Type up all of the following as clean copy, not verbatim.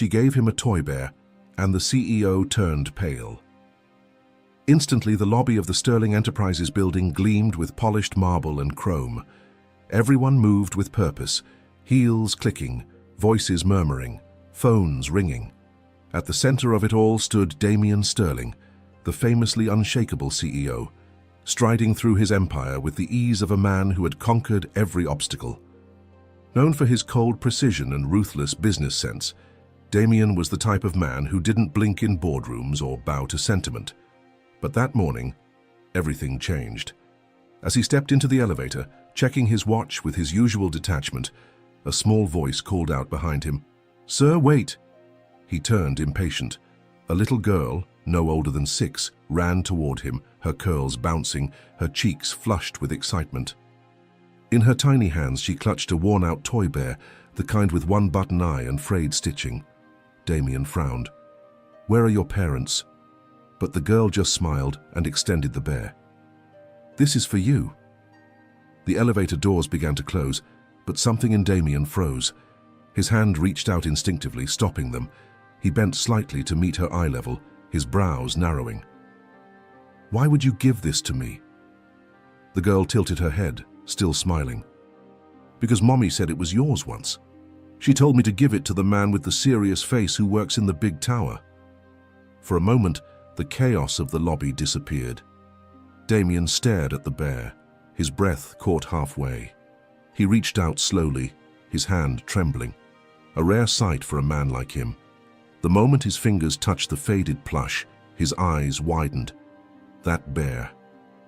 She gave him a toy bear, and the CEO turned pale. Instantly, the lobby of the Sterling Enterprises building gleamed with polished marble and chrome. Everyone moved with purpose, heels clicking, voices murmuring, phones ringing. At the center of it all stood Damian Sterling, the famously unshakable CEO, striding through his empire with the ease of a man who had conquered every obstacle. Known for his cold precision and ruthless business sense, Damian was the type of man who didn't blink in boardrooms or bow to sentiment. But that morning, everything changed. As he stepped into the elevator, checking his watch with his usual detachment, a small voice called out behind him, "Sir, wait!" He turned, impatient. A little girl, no older than 6, ran toward him, her curls bouncing, her cheeks flushed with excitement. In her tiny hands, she clutched a worn-out toy bear, the kind with one button eye and frayed stitching. Damian frowned. "Where are your parents?" But the girl just smiled and extended the bear. "This is for you." The elevator doors began to close, but something in Damian froze. His hand reached out instinctively, stopping them. He bent slightly to meet her eye level, his brows narrowing. "Why would you give this to me?" The girl tilted her head, still smiling. "Because Mommy said it was yours once. She told me to give it to the man with the serious face who works in the big tower." For a moment, the chaos of the lobby disappeared. Damian stared at the bear, his breath caught halfway. He reached out slowly, his hand trembling, a rare sight for a man like him. The moment his fingers touched the faded plush, his eyes widened. That bear,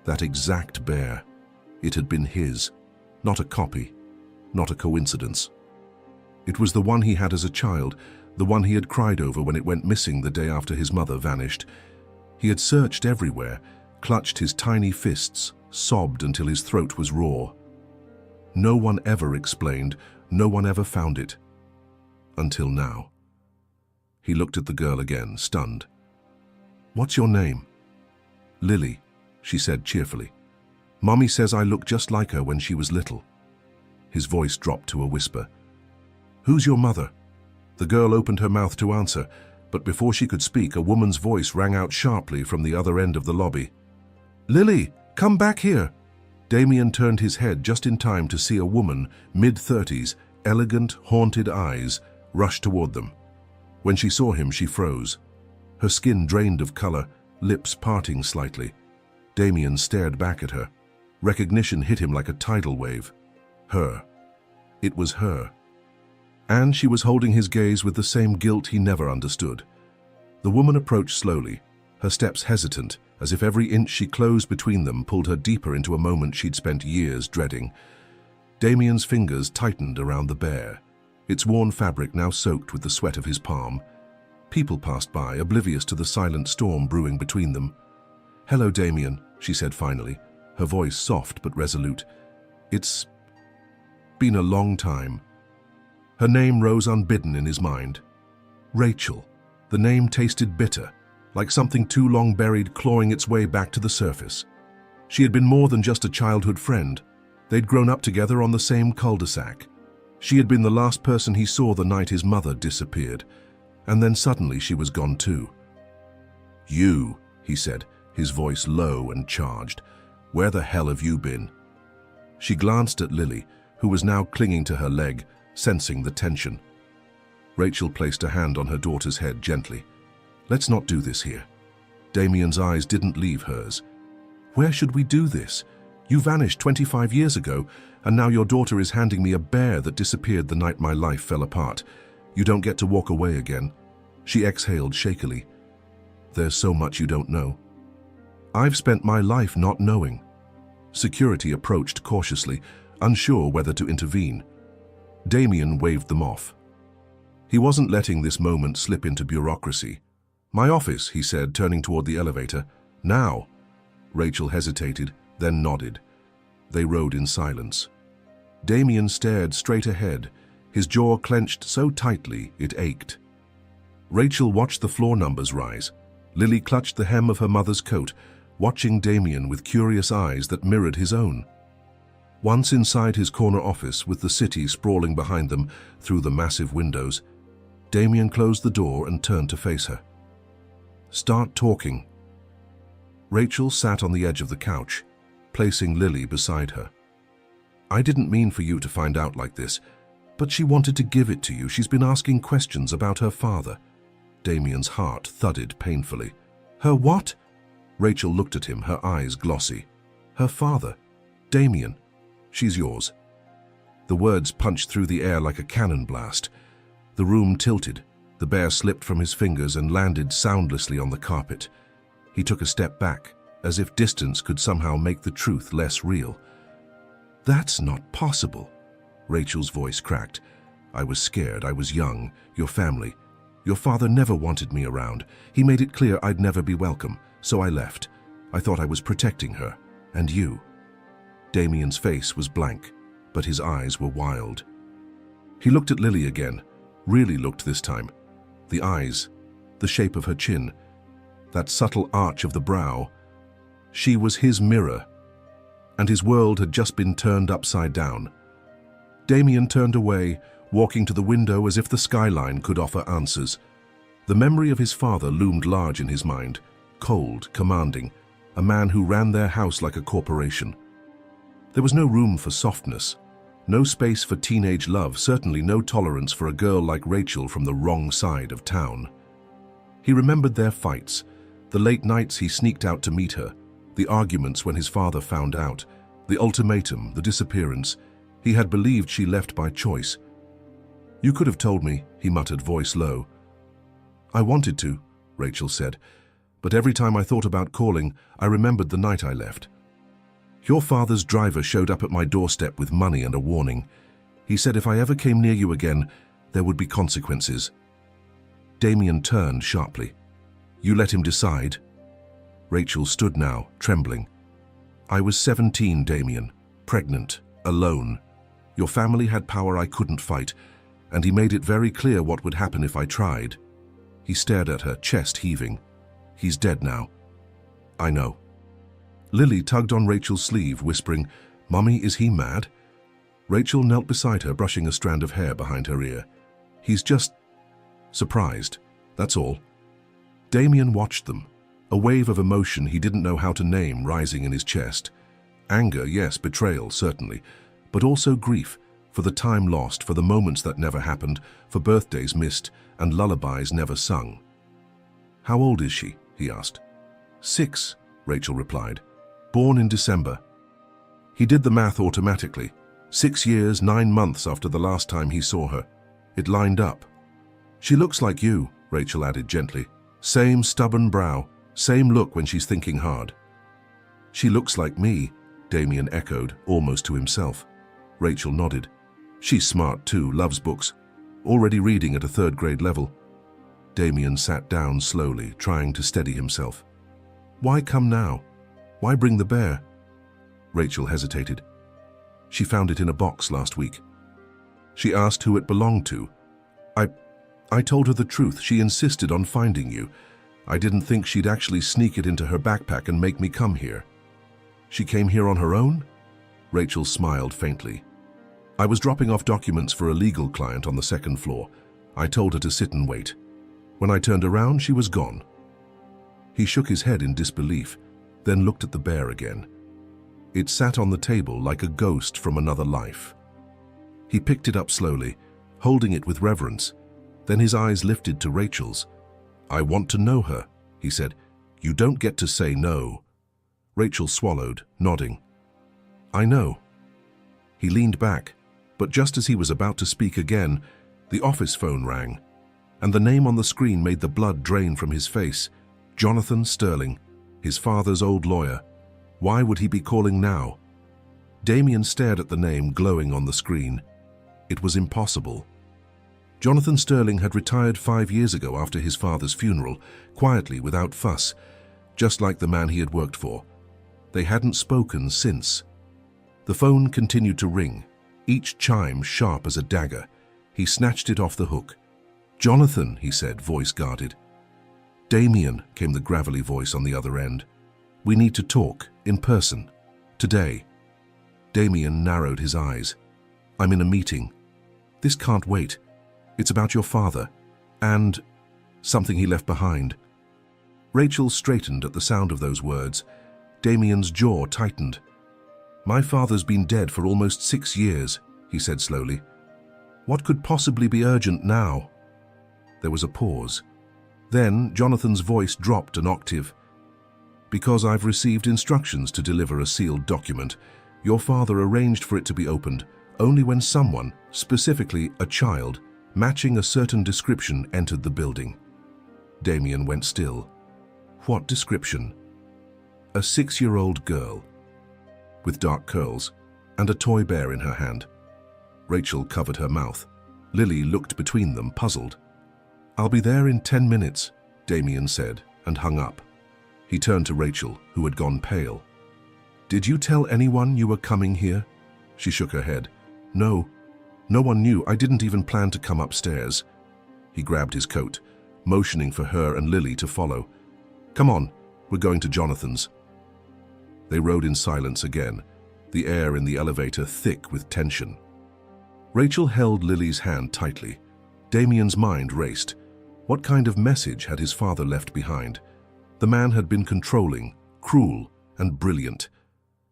that exact bear, it had been his, not a copy, not a coincidence. It was the one he had as a child, the one he had cried over when it went missing the day after his mother vanished. He had searched everywhere, clutched his tiny fists, sobbed until his throat was raw. No one ever explained, no one ever found it. Until now. He looked at the girl again, stunned. "What's your name?" "Lily," she said cheerfully. "Mommy says I look just like her when she was little." His voice dropped to a whisper. "Who's your mother?" The girl opened her mouth to answer, but before she could speak, a woman's voice rang out sharply from the other end of the lobby. "Lily, come back here!" Damian turned his head just in time to see a woman, mid-30s, elegant, haunted eyes, rush toward them. When she saw him, she froze. Her skin drained of color, lips parting slightly. Damian stared back at her. Recognition hit him like a tidal wave. Her. It was her. And she was holding his gaze with the same guilt he never understood. The woman approached slowly, her steps hesitant, as if every inch she closed between them pulled her deeper into a moment she'd spent years dreading. Damian's fingers tightened around the bear, its worn fabric now soaked with the sweat of his palm. People passed by, oblivious to the silent storm brewing between them. "Hello, Damian," she said finally, her voice soft but resolute. "It's been a long time." Her name rose unbidden in his mind. Rachel. The name tasted bitter, like something too long buried clawing its way back to the surface. She had been more than just a childhood friend. They'd grown up together on the same cul-de-sac. She had been the last person he saw the night his mother disappeared, and then suddenly she was gone too. "You," he said, his voice low and charged. "Where the hell have you been?" She glanced at Lily, who was now clinging to her leg, sensing the tension. Rachel placed a hand on her daughter's head gently. "Let's not do this here." Damian's eyes didn't leave hers. "Where should we do this? You vanished 25 years ago, and now your daughter is handing me a bear that disappeared the night my life fell apart. You don't get to walk away again." She exhaled shakily. "There's so much you don't know." "I've spent my life not knowing." Security approached cautiously, unsure whether to intervene. Damian waved them off. He wasn't letting this moment slip into bureaucracy. "My office," he said, turning toward the elevator. "Now." Rachel hesitated, then nodded. They rode in silence. Damian stared straight ahead, his jaw clenched so tightly it ached. Rachel watched the floor numbers rise. Lily clutched the hem of her mother's coat, watching Damian with curious eyes that mirrored his own. Once inside his corner office with the city sprawling behind them through the massive windows, Damien closed the door and turned to face her. "Start talking." Rachel sat on the edge of the couch, placing Lily beside her. "I didn't mean for you to find out like this, but she wanted to give it to you. She's been asking questions about her father." Damien's heart thudded painfully. "Her what?" Rachel looked at him, her eyes glossy. "Her father. Damien. She's yours." The words punched through the air like a cannon blast. The room tilted. The bear slipped from his fingers and landed soundlessly on the carpet. He took a step back, as if distance could somehow make the truth less real. "That's not possible." Rachel's voice cracked. "I was scared. I was young. Your family. Your father never wanted me around. He made it clear I'd never be welcome, so I left. I thought I was protecting her. And you." Damien's face was blank, but his eyes were wild. He looked at Lily again, really looked this time. The eyes, the shape of her chin, that subtle arch of the brow. She was his mirror, and his world had just been turned upside down. Damien turned away, walking to the window as if the skyline could offer answers. The memory of his father loomed large in his mind, cold, commanding, a man who ran their house like a corporation. There was no room for softness, no space for teenage love, certainly no tolerance for a girl like Rachel from the wrong side of town. He remembered their fights, the late nights he sneaked out to meet her, the arguments when his father found out, the ultimatum, the disappearance. He had believed she left by choice. "You could have told me," he muttered, voice low. "I wanted to," Rachel said, "but every time I thought about calling, I remembered the night I left. Your father's driver showed up at my doorstep with money and a warning. He said if I ever came near you again, there would be consequences." Damien turned sharply. "You let him decide?" Rachel stood now, trembling. "I was 17, Damien, pregnant, alone. Your family had power I couldn't fight, and he made it very clear what would happen if I tried." He stared at her, chest heaving. "He's dead now." "I know." Lily tugged on Rachel's sleeve, whispering, "Mummy, is he mad?" Rachel knelt beside her, brushing a strand of hair behind her ear. "He's just surprised, that's all." Damien watched them, a wave of emotion he didn't know how to name rising in his chest. Anger, yes, betrayal, certainly, but also grief, for the time lost, for the moments that never happened, for birthdays missed, and lullabies never sung. "How old is she?" he asked. 6, Rachel replied. "Born in December." He did the math automatically. 6 years, 9 months after the last time he saw her. It lined up. "She looks like you," Rachel added gently. "Same stubborn brow, same look when she's thinking hard." "She looks like me," Damien echoed, almost to himself. Rachel nodded. "She's smart too, loves books, already reading at a 3rd grade level." Damien sat down slowly, trying to steady himself. "Why come now? Why bring the bear?" Rachel hesitated. "She found it in a box last week." She asked who it belonged to. I told her the truth. She insisted on finding you. I didn't think she'd actually sneak it into her backpack and make me come here." "She came here on her own?" Rachel smiled faintly. "I was dropping off documents for a legal client on the 2nd floor. I told her to sit and wait. When I turned around, she was gone." He shook his head in disbelief, then looked at the bear again. It sat on the table like a ghost from another life. He picked it up slowly, holding it with reverence. Then his eyes lifted to Rachel's. "I want to know her," he said. "You don't get to say no." Rachel swallowed, nodding. "I know." He leaned back, but just as he was about to speak again, the office phone rang, and the name on the screen made the blood drain from his face. Jonathan Sterling, his father's old lawyer. Why would he be calling now? Damien stared at the name glowing on the screen. It was impossible. Jonathan Sterling had retired 5 years ago after his father's funeral, quietly, without fuss, just like the man he had worked for. They hadn't spoken since. The phone continued to ring, each chime sharp as a dagger. He snatched it off the hook. "Jonathan," he said, voice guarded. "Damien," came the gravelly voice on the other end. "We need to talk, in person. Today." Damien narrowed his eyes. "I'm in a meeting. This can't wait. It's about your father. And something he left behind. Rachel straightened at the sound of those words. Damien's jaw tightened. "My father's been dead for almost 6 years," he said slowly. "What could possibly be urgent now?" There was a pause. Then Jonathan's voice dropped an octave. "Because I've received instructions to deliver a sealed document. Your father arranged for it to be opened only when someone, specifically a child, matching a certain description entered the building." Damien went still. "What description?" "A 6-year-old girl, with dark curls, and a toy bear in her hand." Rachel covered her mouth. Lily looked between them, puzzled. "I'll be there in 10 minutes, Damien said, and hung up. He turned to Rachel, who had gone pale. "Did you tell anyone you were coming here?" She shook her head. "No. No one knew. I didn't even plan to come upstairs." He grabbed his coat, motioning for her and Lily to follow. "Come on, we're going to Jonathan's." They rode in silence again, the air in the elevator thick with tension. Rachel held Lily's hand tightly. Damien's mind raced. What kind of message had his father left behind? The man had been controlling, cruel, and brilliant.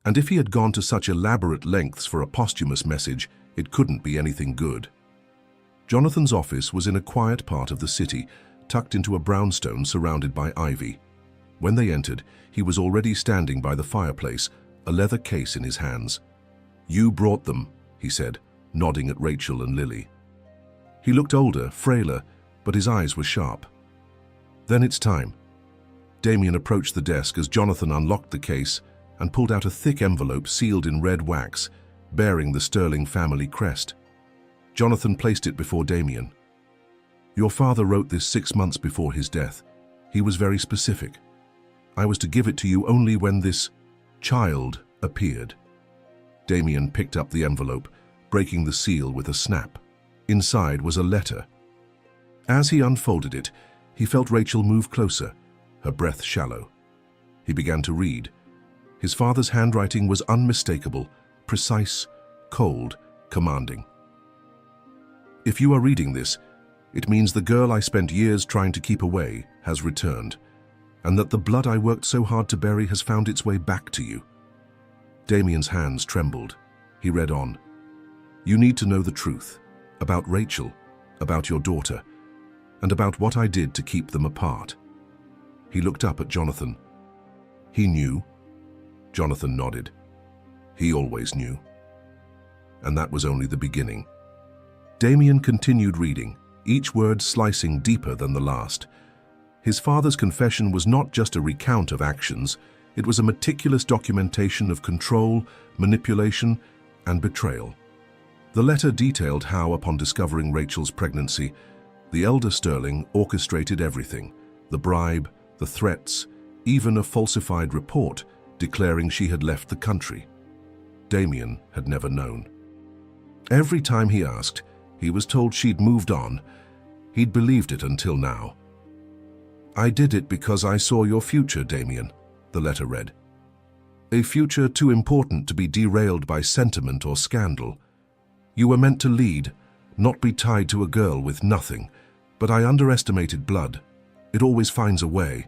And if he had gone to such elaborate lengths for a posthumous message, it couldn't be anything good. Jonathan's office was in a quiet part of the city, tucked into a brownstone surrounded by ivy. When they entered, he was already standing by the fireplace, a leather case in his hands. "You brought them," he said, nodding at Rachel and Lily. He looked older, frailer, but his eyes were sharp. "Then it's time." Damien approached the desk as Jonathan unlocked the case and pulled out a thick envelope sealed in red wax, bearing the Sterling family crest. Jonathan placed it before Damien. "Your father wrote this 6 months before his death. He was very specific. I was to give it to you only when this child appeared." Damien picked up the envelope, breaking the seal with a snap. Inside was a letter. As he unfolded it, he felt Rachel move closer, her breath shallow. He began to read. His father's handwriting was unmistakable, precise, cold, commanding. "If you are reading this, it means the girl I spent years trying to keep away has returned, and that the blood I worked so hard to bury has found its way back to you." Damien's hands trembled. He read on. "You need to know the truth, about Rachel, about your daughter, and about what I did to keep them apart." He looked up at Jonathan. "He knew?" Jonathan nodded. "He always knew." And that was only the beginning. Damien continued reading, each word slicing deeper than the last. His father's confession was not just a recount of actions, it was a meticulous documentation of control, manipulation, and betrayal. The letter detailed how, upon discovering Rachel's pregnancy, the elder Sterling orchestrated everything: the bribe, the threats, even a falsified report declaring she had left the country. Damien had never known. Every time he asked, he was told she'd moved on. He'd believed it until now. "I did it because I saw your future, Damien," the letter read. "A future too important to be derailed by sentiment or scandal. You were meant to lead, not be tied to a girl with nothing, but I underestimated blood. It always finds a way."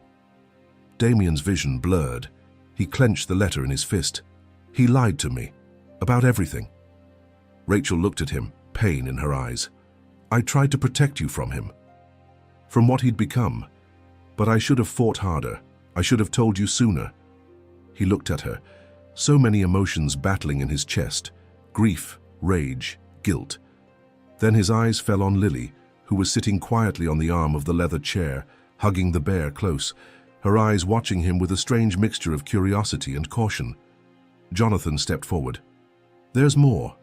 Damien's vision blurred. He clenched the letter in his fist. "He lied to me, about everything." Rachel looked at him, pain in her eyes. "I tried to protect you from him, from what he'd become. But I should have fought harder. I should have told you sooner." He looked at her, so many emotions battling in his chest: grief, rage, guilt. Then his eyes fell on Lily, who was sitting quietly on the arm of the leather chair, hugging the bear close, her eyes watching him with a strange mixture of curiosity and caution. Jonathan stepped forward. "There's more."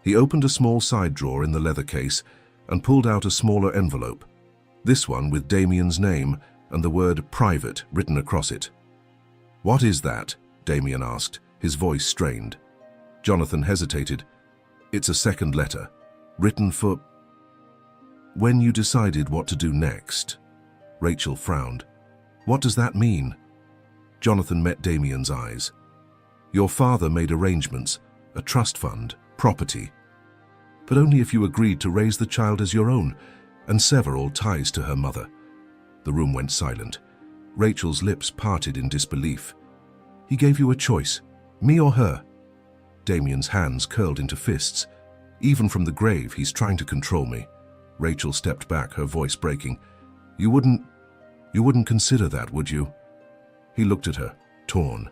He opened a small side drawer in the leather case and pulled out a smaller envelope, this one with Damien's name and the word "private" written across it. "What is that?" Damien asked, his voice strained. Jonathan hesitated. "It's a second letter, written for when you decided what to do next." Rachel frowned. "What does that mean?" Jonathan met Damien's eyes. "Your father made arrangements, a trust fund, property. But only if you agreed to raise the child as your own. and sever all ties to her mother. The room went silent. Rachel's lips parted in disbelief. He gave you a choice, me or her. Damien's hands curled into fists. Even from the grave, he's trying to control me. Rachel stepped back, her voice breaking. You wouldn't consider that, would you? He looked at her, torn.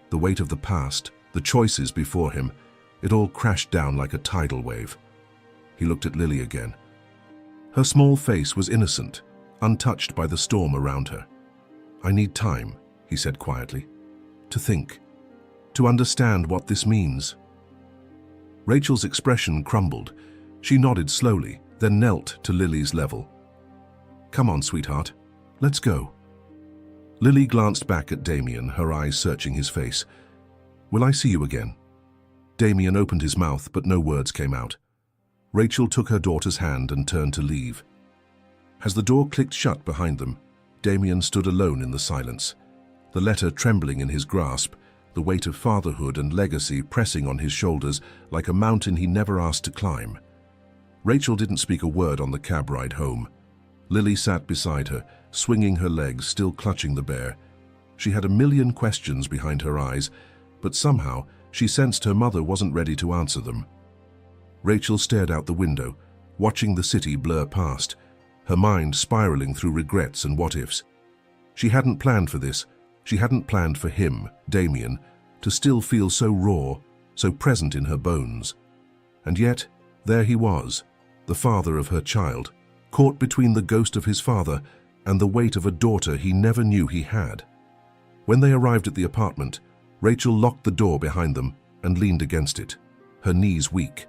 The weight of the past, the choices before him, it all crashed down like a tidal wave. He looked at Lily again. Her small face was innocent, untouched by the storm around her. I need time, he said quietly, to think, to understand what this means. Rachel's expression crumbled. She nodded slowly, then knelt to Lily's level. Come on, sweetheart, let's go. Lily glanced back at Damien, her eyes searching his face. Will I see you again? Damien opened his mouth, but no words came out. Rachel took her daughter's hand and turned to leave. As the door clicked shut behind them, Damien stood alone in the silence, the letter trembling in his grasp, the weight of fatherhood and legacy pressing on his shoulders like a mountain he never asked to climb. Rachel didn't speak a word on the cab ride home. Lily sat beside her, swinging her legs, still clutching the bear. She had a million questions behind her eyes, but somehow she sensed her mother wasn't ready to answer them. Rachel stared out the window, watching the city blur past, her mind spiraling through regrets and what-ifs. She hadn't planned for this. She hadn't planned for him, Damien, to still feel so raw, so present in her bones. And yet, there he was, the father of her child, caught between the ghost of his father and the weight of a daughter he never knew he had. When they arrived at the apartment, Rachel locked the door behind them and leaned against it, her knees weak.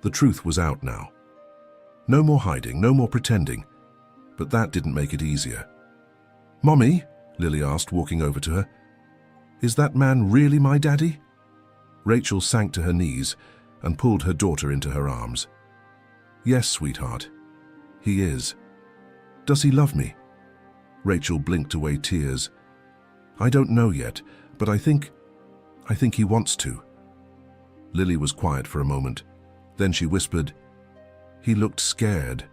The truth was out now. No more hiding, no more pretending. But that didn't make it easier. Mommy? Lily asked, walking over to her. Is that man really my daddy? Rachel sank to her knees and pulled her daughter into her arms. Yes, sweetheart. He is. Does he love me? Rachel blinked away tears. I don't know yet, but I think he wants to. Lily was quiet for a moment. Then she whispered, He looked scared.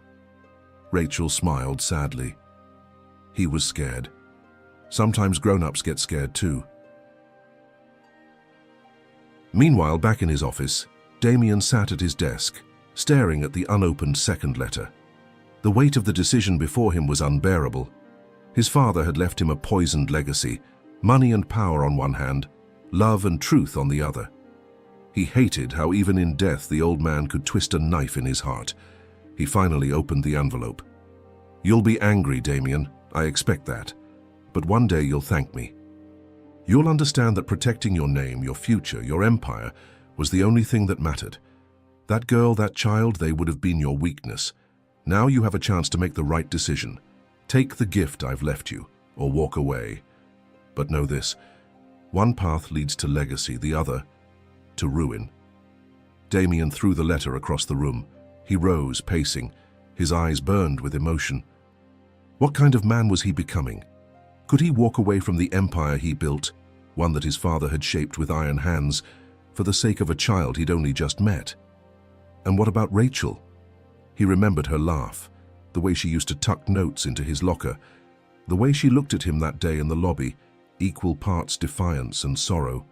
Rachel smiled sadly. He was scared. Sometimes grown-ups get scared too. Meanwhile, back in his office, Damien sat at his desk, staring at the unopened second letter. The weight of the decision before him was unbearable. His father had left him a poisoned legacy, money and power on one hand, love and truth on the other. He hated how even in death the old man could twist a knife in his heart. He finally opened the envelope. You'll be angry, Damien. I expect that. But one day you'll thank me. You'll understand that protecting your name, your future, your empire was the only thing that mattered. That girl, that child, they would have been your weakness. Now you have a chance to make the right decision. Take the gift I've left you, or walk away. But know this, one path leads to legacy, the other to ruin. Damien threw the letter across the room. He rose, pacing. His eyes burned with emotion. What kind of man was he becoming? Could he walk away from the empire he built, one that his father had shaped with iron hands, for the sake of a child he'd only just met? And what about Rachel? He remembered her laugh, the way she used to tuck notes into his locker, the way she looked at him that day in the lobby, equal parts defiance and sorrow.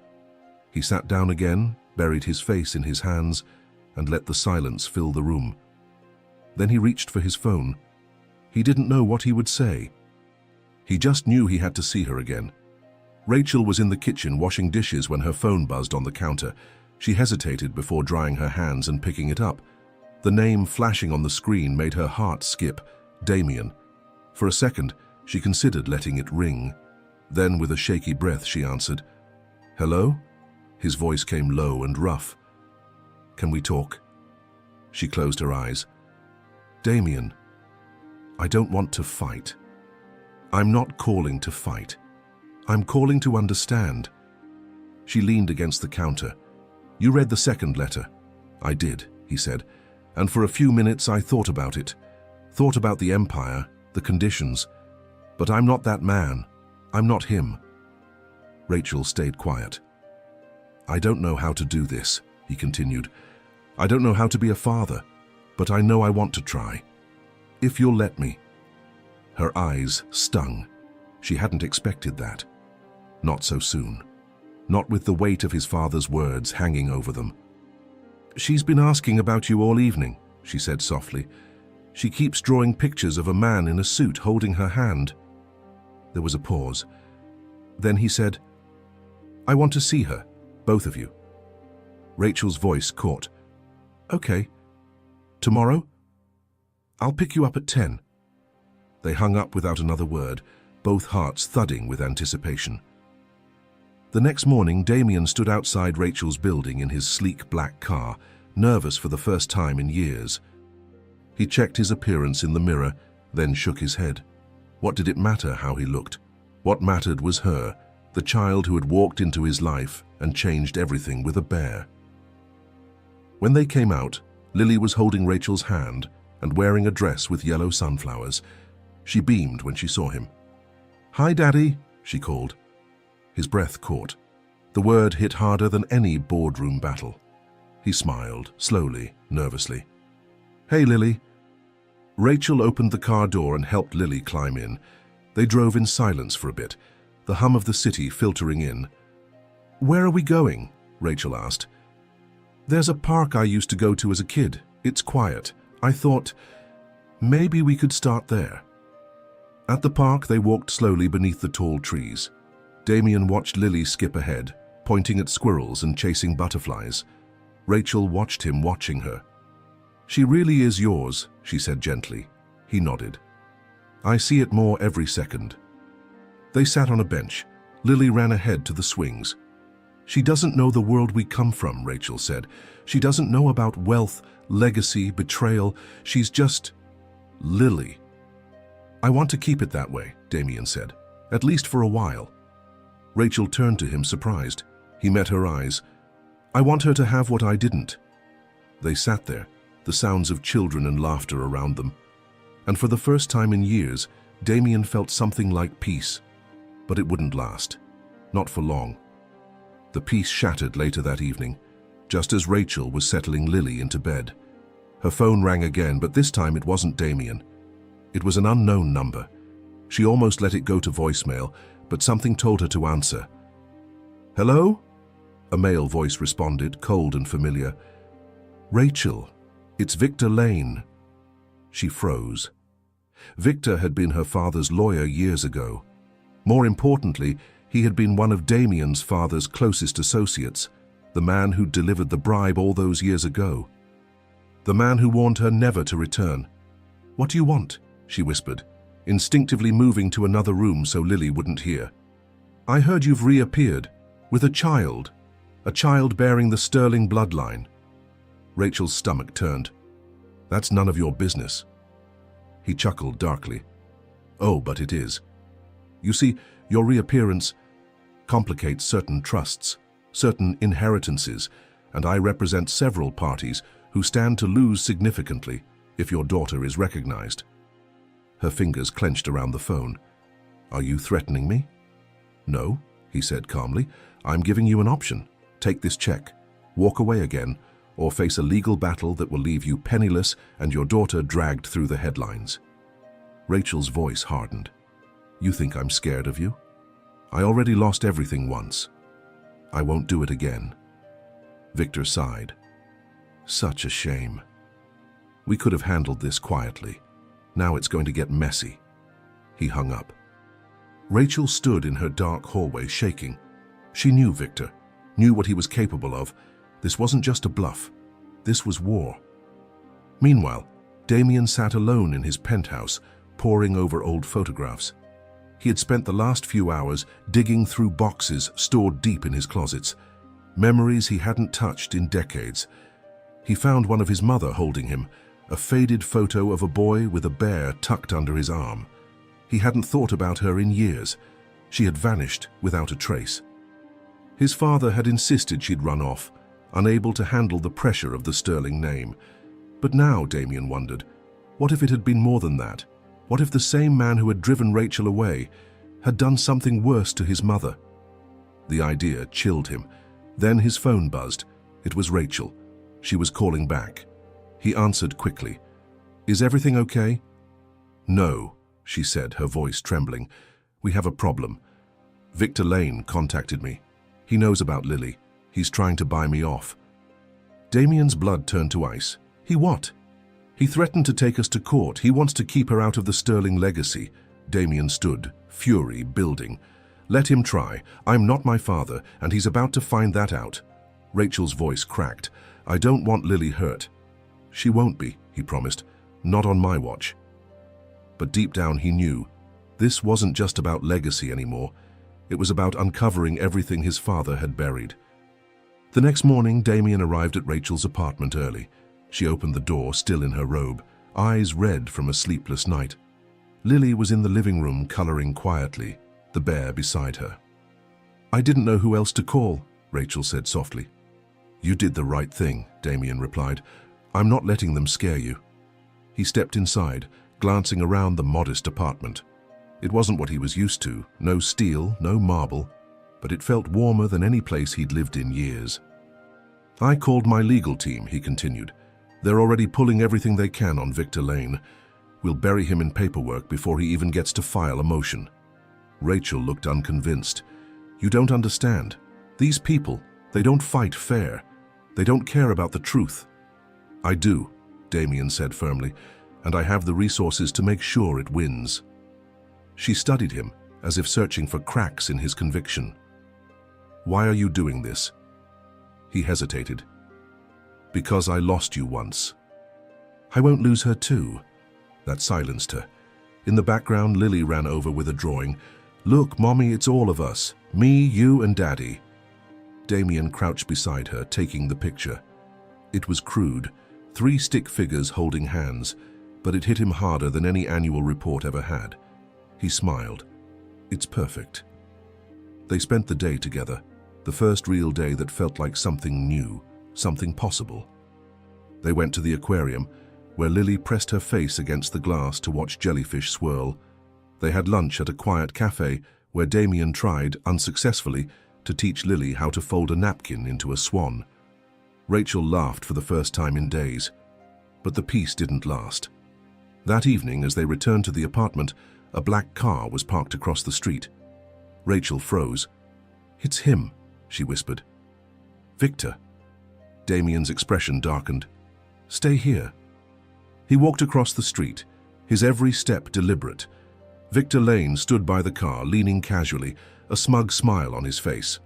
He sat down again, buried his face in his hands, and let the silence fill the room. Then he reached for his phone. He didn't know what he would say. He just knew he had to see her again. Rachel was in the kitchen washing dishes when her phone buzzed on the counter. She hesitated before drying her hands and picking it up. The name flashing on the screen made her heart skip. Damien. For a second, she considered letting it ring. Then, with a shaky breath, she answered, Hello? His voice came low and rough. Can we talk? She closed her eyes. Damien, I don't want to fight. I'm not calling to fight. I'm calling to understand. She leaned against the counter. You read the second letter. I did, he said, and for a few minutes I thought about it. Thought about the empire, the conditions. But I'm not that man. I'm not him. Rachel stayed quiet. I don't know how to do this, he continued. I don't know how to be a father, but I know I want to try. If you'll let me." Her eyes stung. She hadn't expected that. Not so soon. Not with the weight of his father's words hanging over them. "She's been asking about you all evening," she said softly. "She keeps drawing pictures of a man in a suit holding her hand." There was a pause. Then he said, "I want to see her, both of you." Rachel's voice caught. "Okay. Tomorrow? I'll pick you up at 10. They hung up without another word, both hearts thudding with anticipation. The next morning, Damien stood outside Rachel's building in his sleek black car, nervous for the first time in years. He checked his appearance in the mirror, then shook his head. What did it matter how he looked? What mattered was her, the child who had walked into his life and changed everything with a bear. When they came out, Lily was holding Rachel's hand and wearing a dress with yellow sunflowers. She beamed when she saw him. "Hi, Daddy," she called. His breath caught. The word hit harder than any boardroom battle. He smiled, slowly, nervously. "Hey, Lily." Rachel opened the car door and helped Lily climb in. They drove in silence for a bit, the hum of the city filtering in. "Where are we going?" Rachel asked. "There's a park I used to go to as a kid. It's quiet. I thought, maybe we could start there." At the park, they walked slowly beneath the tall trees. Damien watched Lily skip ahead, pointing at squirrels and chasing butterflies. Rachel watched him watching her. "She really is yours," she said gently. He nodded. "I see it more every second." They sat on a bench. Lily ran ahead to the swings. "She doesn't know the world we come from," Rachel said. "She doesn't know about wealth, legacy, betrayal. She's just Lily." "I want to keep it that way," Damien said, "at least for a while." Rachel turned to him, surprised. He met her eyes. "I want her to have what I didn't." They sat there, the sounds of children and laughter around them. And for the first time in years, Damien felt something like peace. But it wouldn't last. Not for long. The peace shattered later that evening, just as Rachel was settling Lily into bed. Her phone rang again, but this time it wasn't Damien. It was an unknown number. She almost let it go to voicemail, but something told her to answer. "Hello?" A male voice responded, cold and familiar. "Rachel, it's Victor Lane." She froze. Victor had been her father's lawyer years ago. More importantly, he had been one of Damien's father's closest associates, the man who delivered the bribe all those years ago. The man who warned her never to return. "What do you want?" she whispered, instinctively moving to another room so Lily wouldn't hear. "I heard you've reappeared, with a child bearing the Sterling bloodline." Rachel's stomach turned. "That's none of your business." He chuckled darkly. "Oh, but it is. You see, your reappearance complicates certain trusts, certain inheritances, and I represent several parties who stand to lose significantly if your daughter is recognized." Her fingers clenched around the phone. "Are you threatening me?" "No," he said calmly. "I'm giving you an option. Take this check, walk away again, or face a legal battle that will leave you penniless and your daughter dragged through the headlines." Rachel's voice hardened. "You think I'm scared of you? I already lost everything once. I won't do it again." Victor sighed. "Such a shame. We could have handled this quietly. Now it's going to get messy." He hung up. Rachel stood in her dark hallway, shaking. She knew Victor, knew what he was capable of. This wasn't just a bluff. This was war. Meanwhile, Damien sat alone in his penthouse, poring over old photographs. He had spent the last few hours digging through boxes stored deep in his closets, memories he hadn't touched in decades. He found one of his mother holding him, a faded photo of a boy with a bear tucked under his arm. He hadn't thought about her in years. She had vanished without a trace. His father had insisted she'd run off, unable to handle the pressure of the Sterling name. But now, Damien wondered, what if it had been more than that? What if the same man who had driven Rachel away had done something worse to his mother? The idea chilled him. Then his phone buzzed. It was Rachel. She was calling back. He answered quickly. "Is everything okay?" "No," she said, her voice trembling. "We have a problem. Victor Lane contacted me. He knows about Lily. He's trying to buy me off." Damien's blood turned to ice. "He what?" "He threatened to take us to court. He wants to keep her out of the Sterling legacy." Damien stood, fury building. "Let him try. I'm not my father, and he's about to find that out." Rachel's voice cracked. "I don't want Lily hurt." "She won't be," he promised. "Not on my watch." But deep down he knew this wasn't just about legacy anymore. It was about uncovering everything his father had buried. The next morning, Damien arrived at Rachel's apartment early. She opened the door, still in her robe, eyes red from a sleepless night. Lily was in the living room, coloring quietly, the bear beside her. "I didn't know who else to call," Rachel said softly. "You did the right thing," Damien replied. "I'm not letting them scare you." He stepped inside, glancing around the modest apartment. It wasn't what he was used to, no steel, no marble, but it felt warmer than any place he'd lived in years. "I called my legal team," he continued. "They're already pulling everything they can on Victor Lane. We'll bury him in paperwork before he even gets to file a motion." Rachel looked unconvinced. "You don't understand. These people, they don't fight fair. They don't care about the truth." "I do," Damien said firmly, "and I have the resources to make sure it wins." She studied him, as if searching for cracks in his conviction. "Why are you doing this?" He hesitated. "Because I lost you once." "I won't lose her too." That silenced her. In the background, Lily ran over with a drawing. "Look, Mommy, it's all of us. Me, you, and Daddy." Damien crouched beside her, taking the picture. It was crude, 3 stick figures holding hands, but it hit him harder than any annual report ever had. He smiled. "It's perfect." They spent the day together, the first real day that felt like something new, something possible. They went to the aquarium, where Lily pressed her face against the glass to watch jellyfish swirl. They had lunch at a quiet cafe, where Damien tried, unsuccessfully, to teach Lily how to fold a napkin into a swan. Rachel laughed for the first time in days, but the peace didn't last. That evening, as they returned to the apartment, a black car was parked across the street. Rachel froze. "It's him," she whispered. "Victor." Damien's expression darkened. "Stay here." He walked across the street, his every step deliberate. Victor Lane stood by the car, leaning casually, a smug smile on his face.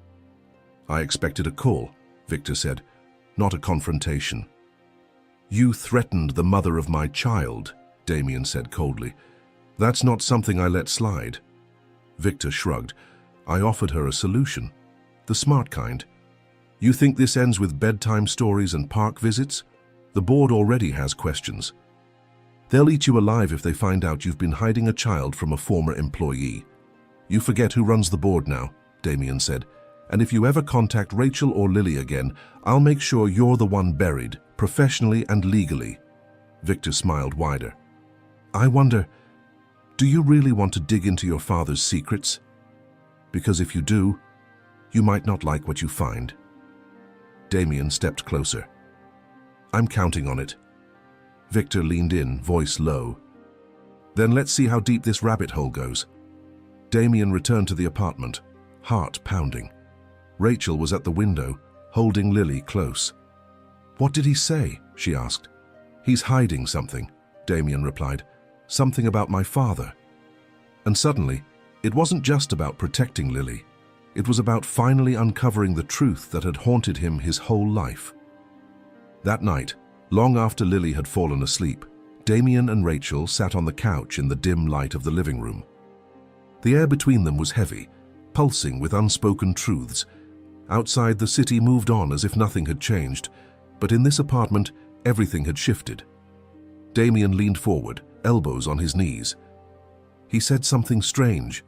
"I expected a call," Victor said, "not a confrontation." "You threatened the mother of my child," Damien said coldly. "That's not something I let slide." Victor shrugged. "I offered her a solution. The smart kind. You think this ends with bedtime stories and park visits? The board already has questions. They'll eat you alive if they find out you've been hiding a child from a former employee." "You forget who runs the board now," Damien said. "And if you ever contact Rachel or Lily again, I'll make sure you're the one buried, professionally and legally." Victor smiled wider. "I wonder, do you really want to dig into your father's secrets? Because if you do, you might not like what you find." Damien stepped closer. "I'm counting on it." Victor leaned in, voice low. "Then let's see how deep this rabbit hole goes." Damien returned to the apartment, heart pounding. Rachel was at the window, holding Lily close. "What did he say?" she asked. "He's hiding something," Damien replied. "Something about my father." And suddenly, it wasn't just about protecting Lily. It was about finally uncovering the truth that had haunted him his whole life. That night, long after Lily had fallen asleep, Damien and Rachel sat on the couch in the dim light of the living room. The air between them was heavy, pulsing with unspoken truths. Outside, the city moved on as if nothing had changed, but in this apartment, everything had shifted. Damien leaned forward, elbows on his knees. He said something strange,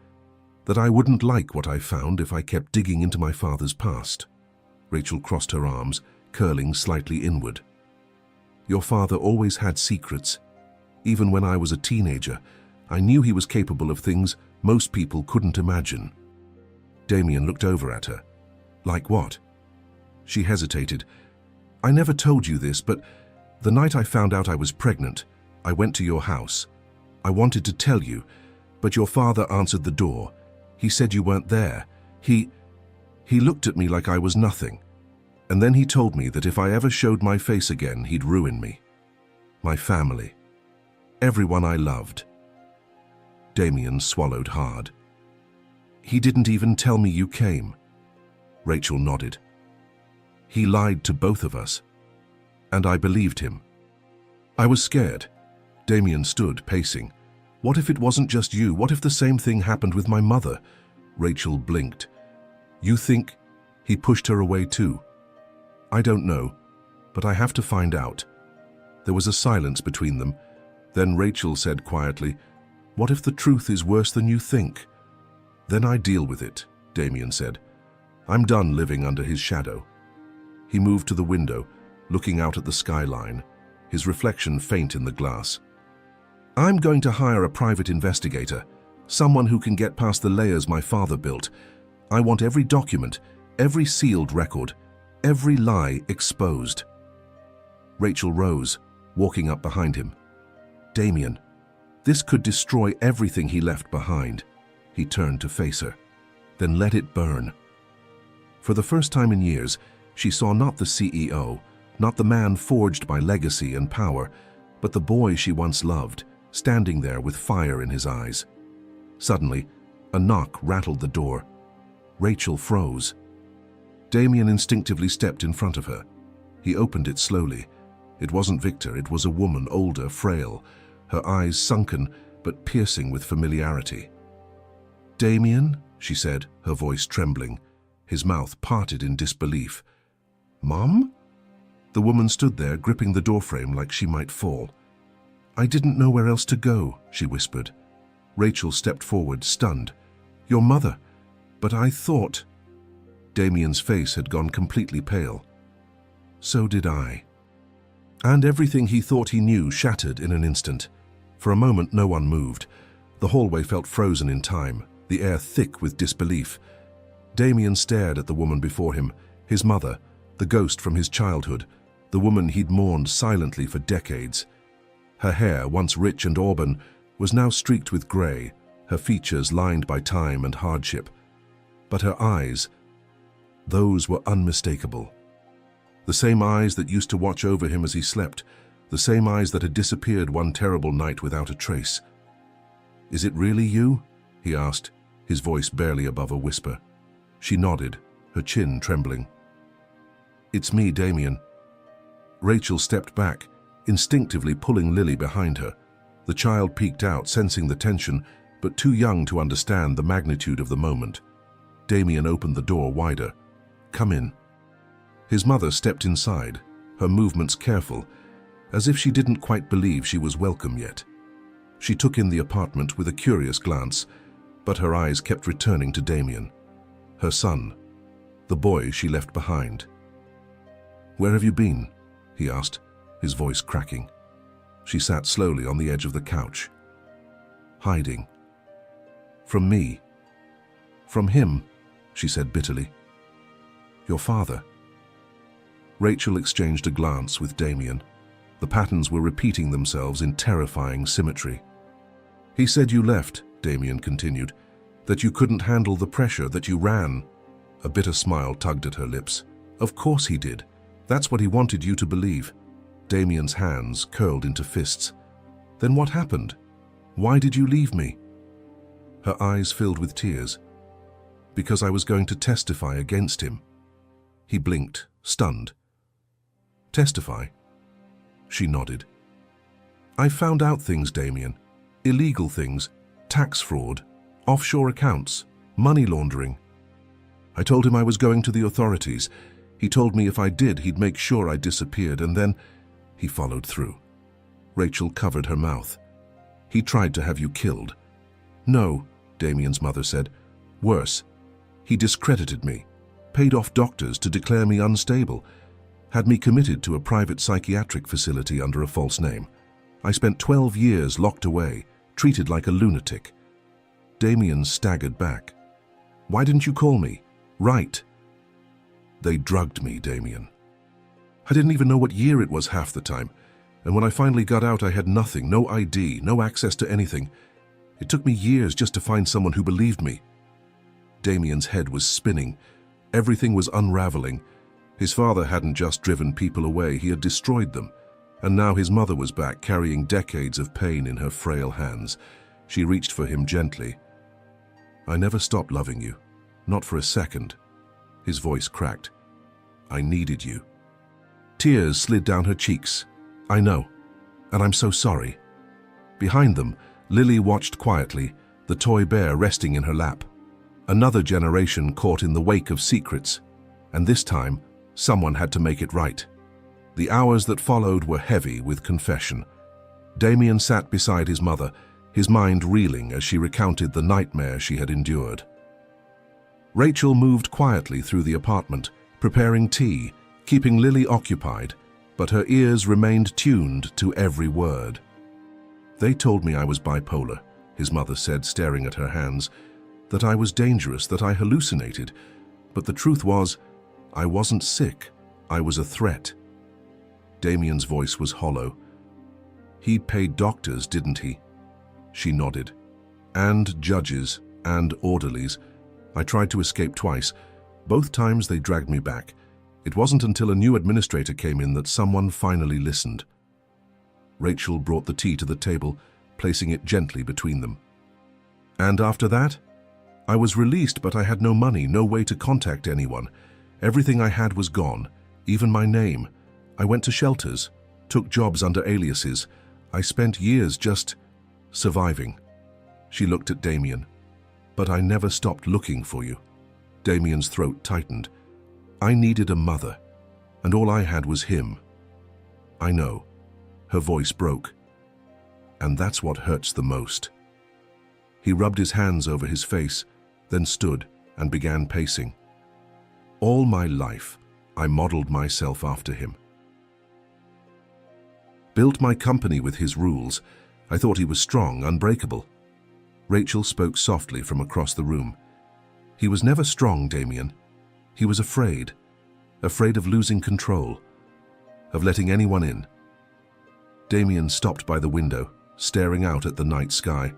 that I wouldn't like what I found if I kept digging into my father's past. Rachel crossed her arms, curling slightly inward. "Your father always had secrets. Even when I was a teenager, I knew he was capable of things most people couldn't imagine." Damien looked over at her. "Like what?" She hesitated. "I never told you this, but the night I found out I was pregnant, I went to your house. I wanted to tell you, but your father answered the door. He said you weren't there. He looked at me like I was nothing. And then he told me that if I ever showed my face again, he'd ruin me. My family. Everyone I loved." Damien swallowed hard. "He didn't even tell me you came." Rachel nodded. "He lied to both of us. And I believed him. I was scared." Damien stood, pacing. "What if it wasn't just you? What if the same thing happened with my mother?" Rachel blinked. "You think he pushed her away too?" "I don't know, but I have to find out." There was a silence between them. Then Rachel said quietly, "What if the truth is worse than you think?" "Then I deal with it," Damien said. "I'm done living under his shadow." He moved to the window, looking out at the skyline, his reflection faint in the glass. "I'm going to hire a private investigator, someone who can get past the layers my father built. I want every document, every sealed record, every lie exposed." Rachel rose, walking up behind him. "Damien, this could destroy everything he left behind." He turned to face her. "Then let it burn." For the first time in years, she saw not the CEO, not the man forged by legacy and power, but the boy she once loved, standing there with fire in his eyes. Suddenly, a knock rattled the door. Rachel froze. Damien instinctively stepped in front of her. He opened it slowly. It wasn't Victor, it was a woman, older, frail, her eyes sunken but piercing with familiarity. "Damien?" she said, her voice trembling, his mouth parted in disbelief. "Mom?" The woman stood there, gripping the doorframe like she might fall. "I didn't know where else to go," she whispered. Rachel stepped forward, stunned. "Your mother? But I thought—" Damien's face had gone completely pale. "So did I." And everything he thought he knew shattered in an instant. For a moment no one moved. The hallway felt frozen in time, the air thick with disbelief. Damien stared at the woman before him, his mother, the ghost from his childhood, the woman he'd mourned silently for decades. Her hair, once rich and auburn, was now streaked with grey, her features lined by time and hardship. But her eyes, those were unmistakable. The same eyes that used to watch over him as he slept, the same eyes that had disappeared one terrible night without a trace. "Is it really you?" he asked, his voice barely above a whisper. She nodded, her chin trembling. "It's me, Damien." Rachel stepped back, instinctively pulling Lily behind her. The child peeked out, sensing the tension, but too young to understand the magnitude of the moment. Damien opened the door wider. "Come in." His mother stepped inside, her movements careful, as if she didn't quite believe she was welcome yet. She took in the apartment with a curious glance, but her eyes kept returning to Damien, her son, the boy she left behind. "Where have you been?" he asked, his voice cracking. She sat slowly on the edge of the couch. "Hiding. From me. From him," she said bitterly. "Your father." Rachel exchanged a glance with Damien. The patterns were repeating themselves in terrifying symmetry. "He said you left," Damien continued, "that you couldn't handle the pressure, that you ran." A bitter smile tugged at her lips. "Of course he did. That's what he wanted you to believe." Damien's hands curled into fists. "Then what happened? Why did you leave me?" Her eyes filled with tears. "Because I was going to testify against him." He blinked, stunned. "Testify?" She nodded. "I found out things, Damien. Illegal things, tax fraud, offshore accounts, money laundering. I told him I was going to the authorities. He told me if I did, he'd make sure I disappeared, and then he followed through." Rachel covered her mouth. "He tried to have you killed." "No," Damien's mother said. "Worse. He discredited me, paid off doctors to declare me unstable, had me committed to a private psychiatric facility under a false name. I spent 12 years locked away, treated like a lunatic." Damien staggered back. "Why didn't you call me? Right." "They drugged me, Damien. I didn't even know what year it was half the time. And when I finally got out, I had nothing, no ID, no access to anything. It took me years just to find someone who believed me. Damien's head was spinning. Everything was unraveling. His father hadn't just driven people away, he had destroyed them. And now his mother was back, carrying decades of pain in her frail hands. She reached for him gently. "I never stopped loving you. Not for a second." His voice cracked. "I needed you." Tears slid down her cheeks. "I know, and I'm so sorry." Behind them, Lily watched quietly, the toy bear resting in her lap. Another generation caught in the wake of secrets, and this time, someone had to make it right. The hours that followed were heavy with confession. Damien sat beside his mother, his mind reeling as she recounted the nightmare she had endured. Rachel moved quietly through the apartment, preparing tea, keeping Lily occupied, but her ears remained tuned to every word. "They told me I was bipolar," his mother said, staring at her hands, "that I was dangerous, that I hallucinated. But the truth was, I wasn't sick, I was a threat." Damien's voice was hollow. "He paid doctors, didn't he?" She nodded. "And judges, and orderlies. I tried to escape twice. Both times they dragged me back. It wasn't until a new administrator came in that someone finally listened." Rachel brought the tea to the table, placing it gently between them. "And after that? I was released, but I had no money, no way to contact anyone. Everything I had was gone, even my name. I went to shelters, took jobs under aliases. I spent years just surviving." She looked at Damien. "But I never stopped looking for you." Damien's throat tightened. "I needed a mother, and all I had was him." "I know." Her voice broke. "And that's what hurts the most." He rubbed his hands over his face, then stood and began pacing. "All my life, I modeled myself after him. Built my company with his rules. I thought he was strong, unbreakable." Rachel spoke softly from across the room. "He was never strong, Damien. He was afraid. Afraid of losing control. Of letting anyone in." Damien stopped by the window, staring out at the night sky.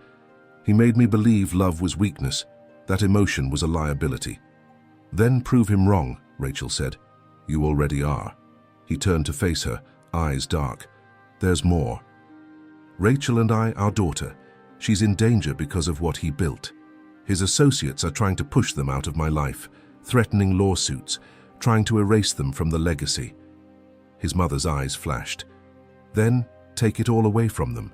"He made me believe love was weakness, that emotion was a liability." "Then prove him wrong," Rachel said. "You already are." He turned to face her, eyes dark. "There's more. Rachel and our daughter, she's in danger because of what he built. His associates are trying to push them out of my life, threatening lawsuits, trying to erase them from the legacy." His mother's eyes flashed. "Then take it all away from them.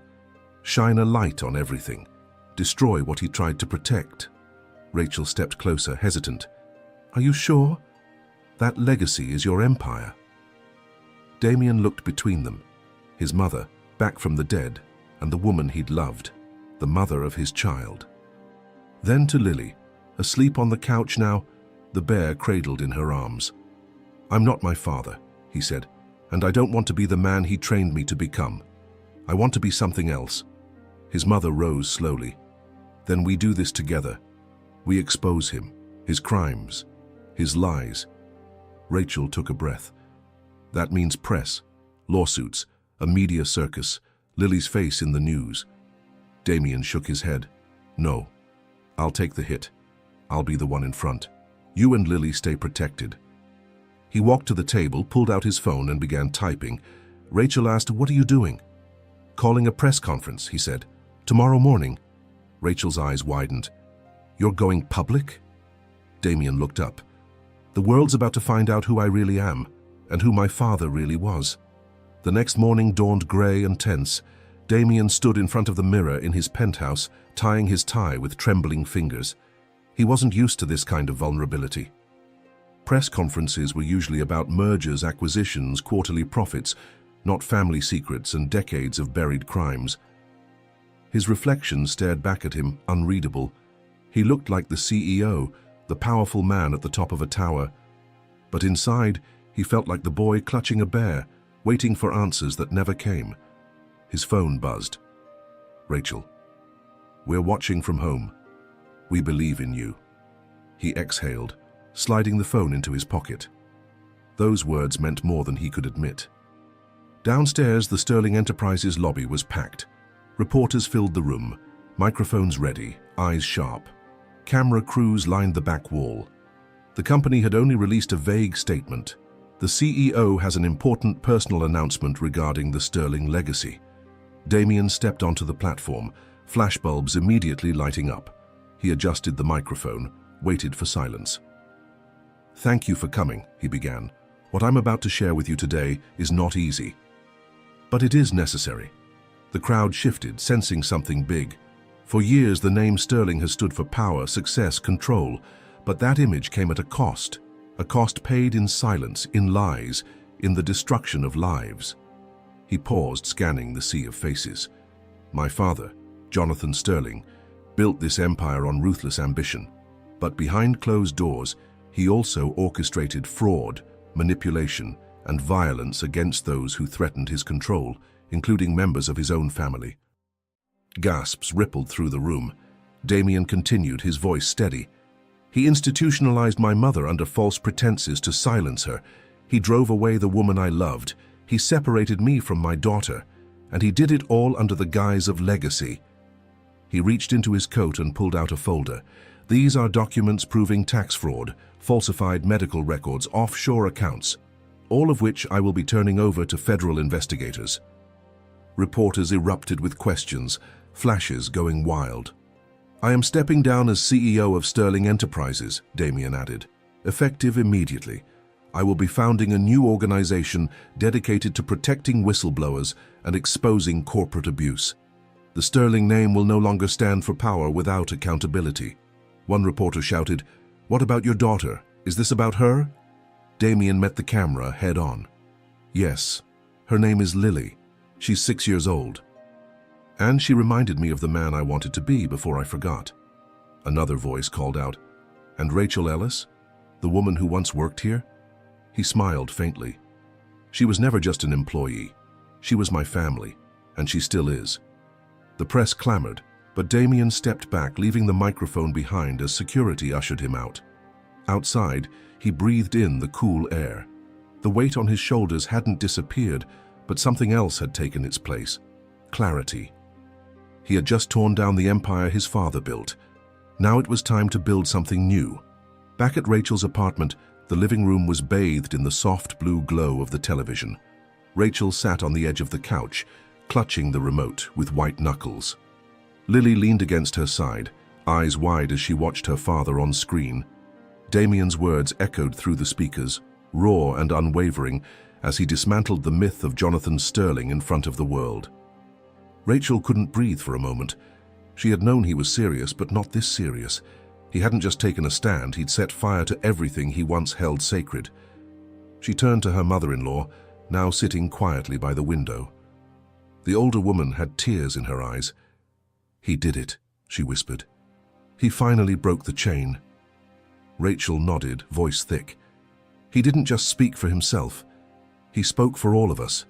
Shine a light on everything. Destroy what he tried to protect." Rachel stepped closer, hesitant. "Are you sure? That legacy is your empire." Damien looked between them. His mother, back from the dead, and the woman he'd loved, the mother of his child. Then to Lily, asleep on the couch now, the bear cradled in her arms. "I'm not my father," he said, "and I don't want to be the man he trained me to become. I want to be something else." His mother rose slowly. "Then we do this together. We expose him, his crimes, his lies." Rachel took a breath. "That means press, lawsuits, a media circus, Lily's face in the news." Damien shook his head. "No, I'll take the hit. I'll be the one in front. You and Lily stay protected." He walked to the table, pulled out his phone and began typing. Rachel asked, "What are you doing?" "Calling a press conference," he said. "Tomorrow morning." Rachel's eyes widened. "You're going public?" Damien looked up. "The world's about to find out who I really am, and who my father really was." The next morning dawned grey and tense. Damien stood in front of the mirror in his penthouse, tying his tie with trembling fingers. He wasn't used to this kind of vulnerability. Press conferences were usually about mergers, acquisitions, quarterly profits, not family secrets and decades of buried crimes. His reflection stared back at him, unreadable. He looked like the CEO, the powerful man at the top of a tower. But inside, he felt like the boy clutching a bear, waiting for answers that never came. His phone buzzed. "Rachel, we're watching from home. We believe in you." He exhaled, sliding the phone into his pocket. Those words meant more than he could admit. Downstairs, the Sterling Enterprises lobby was packed. Reporters filled the room, microphones ready, eyes sharp. Camera crews lined the back wall. The company had only released a vague statement. The CEO has an important personal announcement regarding the Sterling legacy. Damien stepped onto the platform, flashbulbs immediately lighting up. He adjusted the microphone, waited for silence. "Thank you for coming," he began. "What I'm about to share with you today is not easy. But it is necessary." The crowd shifted, sensing something big. For years, the name Sterling has stood for power, success, control, but that image came at a cost paid in silence, in lies, in the destruction of lives. He paused, scanning the sea of faces. "My father, Jonathan Sterling, built this empire on ruthless ambition, but behind closed doors, he also orchestrated fraud, manipulation, and violence against those who threatened his control, including members of his own family." Gasps rippled through the room. Damien continued, his voice steady. "He institutionalized my mother under false pretenses to silence her. He drove away the woman I loved. He separated me from my daughter. And he did it all under the guise of legacy." He reached into his coat and pulled out a folder. "These are documents proving tax fraud, falsified medical records, offshore accounts, all of which I will be turning over to federal investigators." Reporters erupted with questions, flashes going wild. "I am stepping down as CEO of Sterling Enterprises," Damien added, "effective immediately. I will be founding a new organization dedicated to protecting whistleblowers and exposing corporate abuse. The Sterling name will no longer stand for power without accountability." One reporter shouted, "What about your daughter? Is this about her?" Damien met the camera head on. "Yes, her name is Lily. She's 6 years old. And she reminded me of the man I wanted to be before I forgot." Another voice called out, "And Rachel Ellis? The woman who once worked here?" He smiled faintly. "She was never just an employee. She was my family, and she still is." The press clamored, but Damien stepped back, leaving the microphone behind as security ushered him out. Outside, he breathed in the cool air. The weight on his shoulders hadn't disappeared, but something else had taken its place. Clarity. He had just torn down the empire his father built. Now it was time to build something new. Back at Rachel's apartment, the living room was bathed in the soft blue glow of the television. Rachel sat on the edge of the couch, clutching the remote with white knuckles. Lily leaned against her side, eyes wide as she watched her father on screen. Damien's words echoed through the speakers, raw and unwavering, as he dismantled the myth of Jonathan Sterling in front of the world. Rachel couldn't breathe for a moment. She had known he was serious, but not this serious. He hadn't just taken a stand, he'd set fire to everything he once held sacred. She turned to her mother-in-law, now sitting quietly by the window. The older woman had tears in her eyes. "He did it," she whispered. "He finally broke the chain." Rachel nodded, voice thick. "He didn't just speak for himself. He spoke for all of us."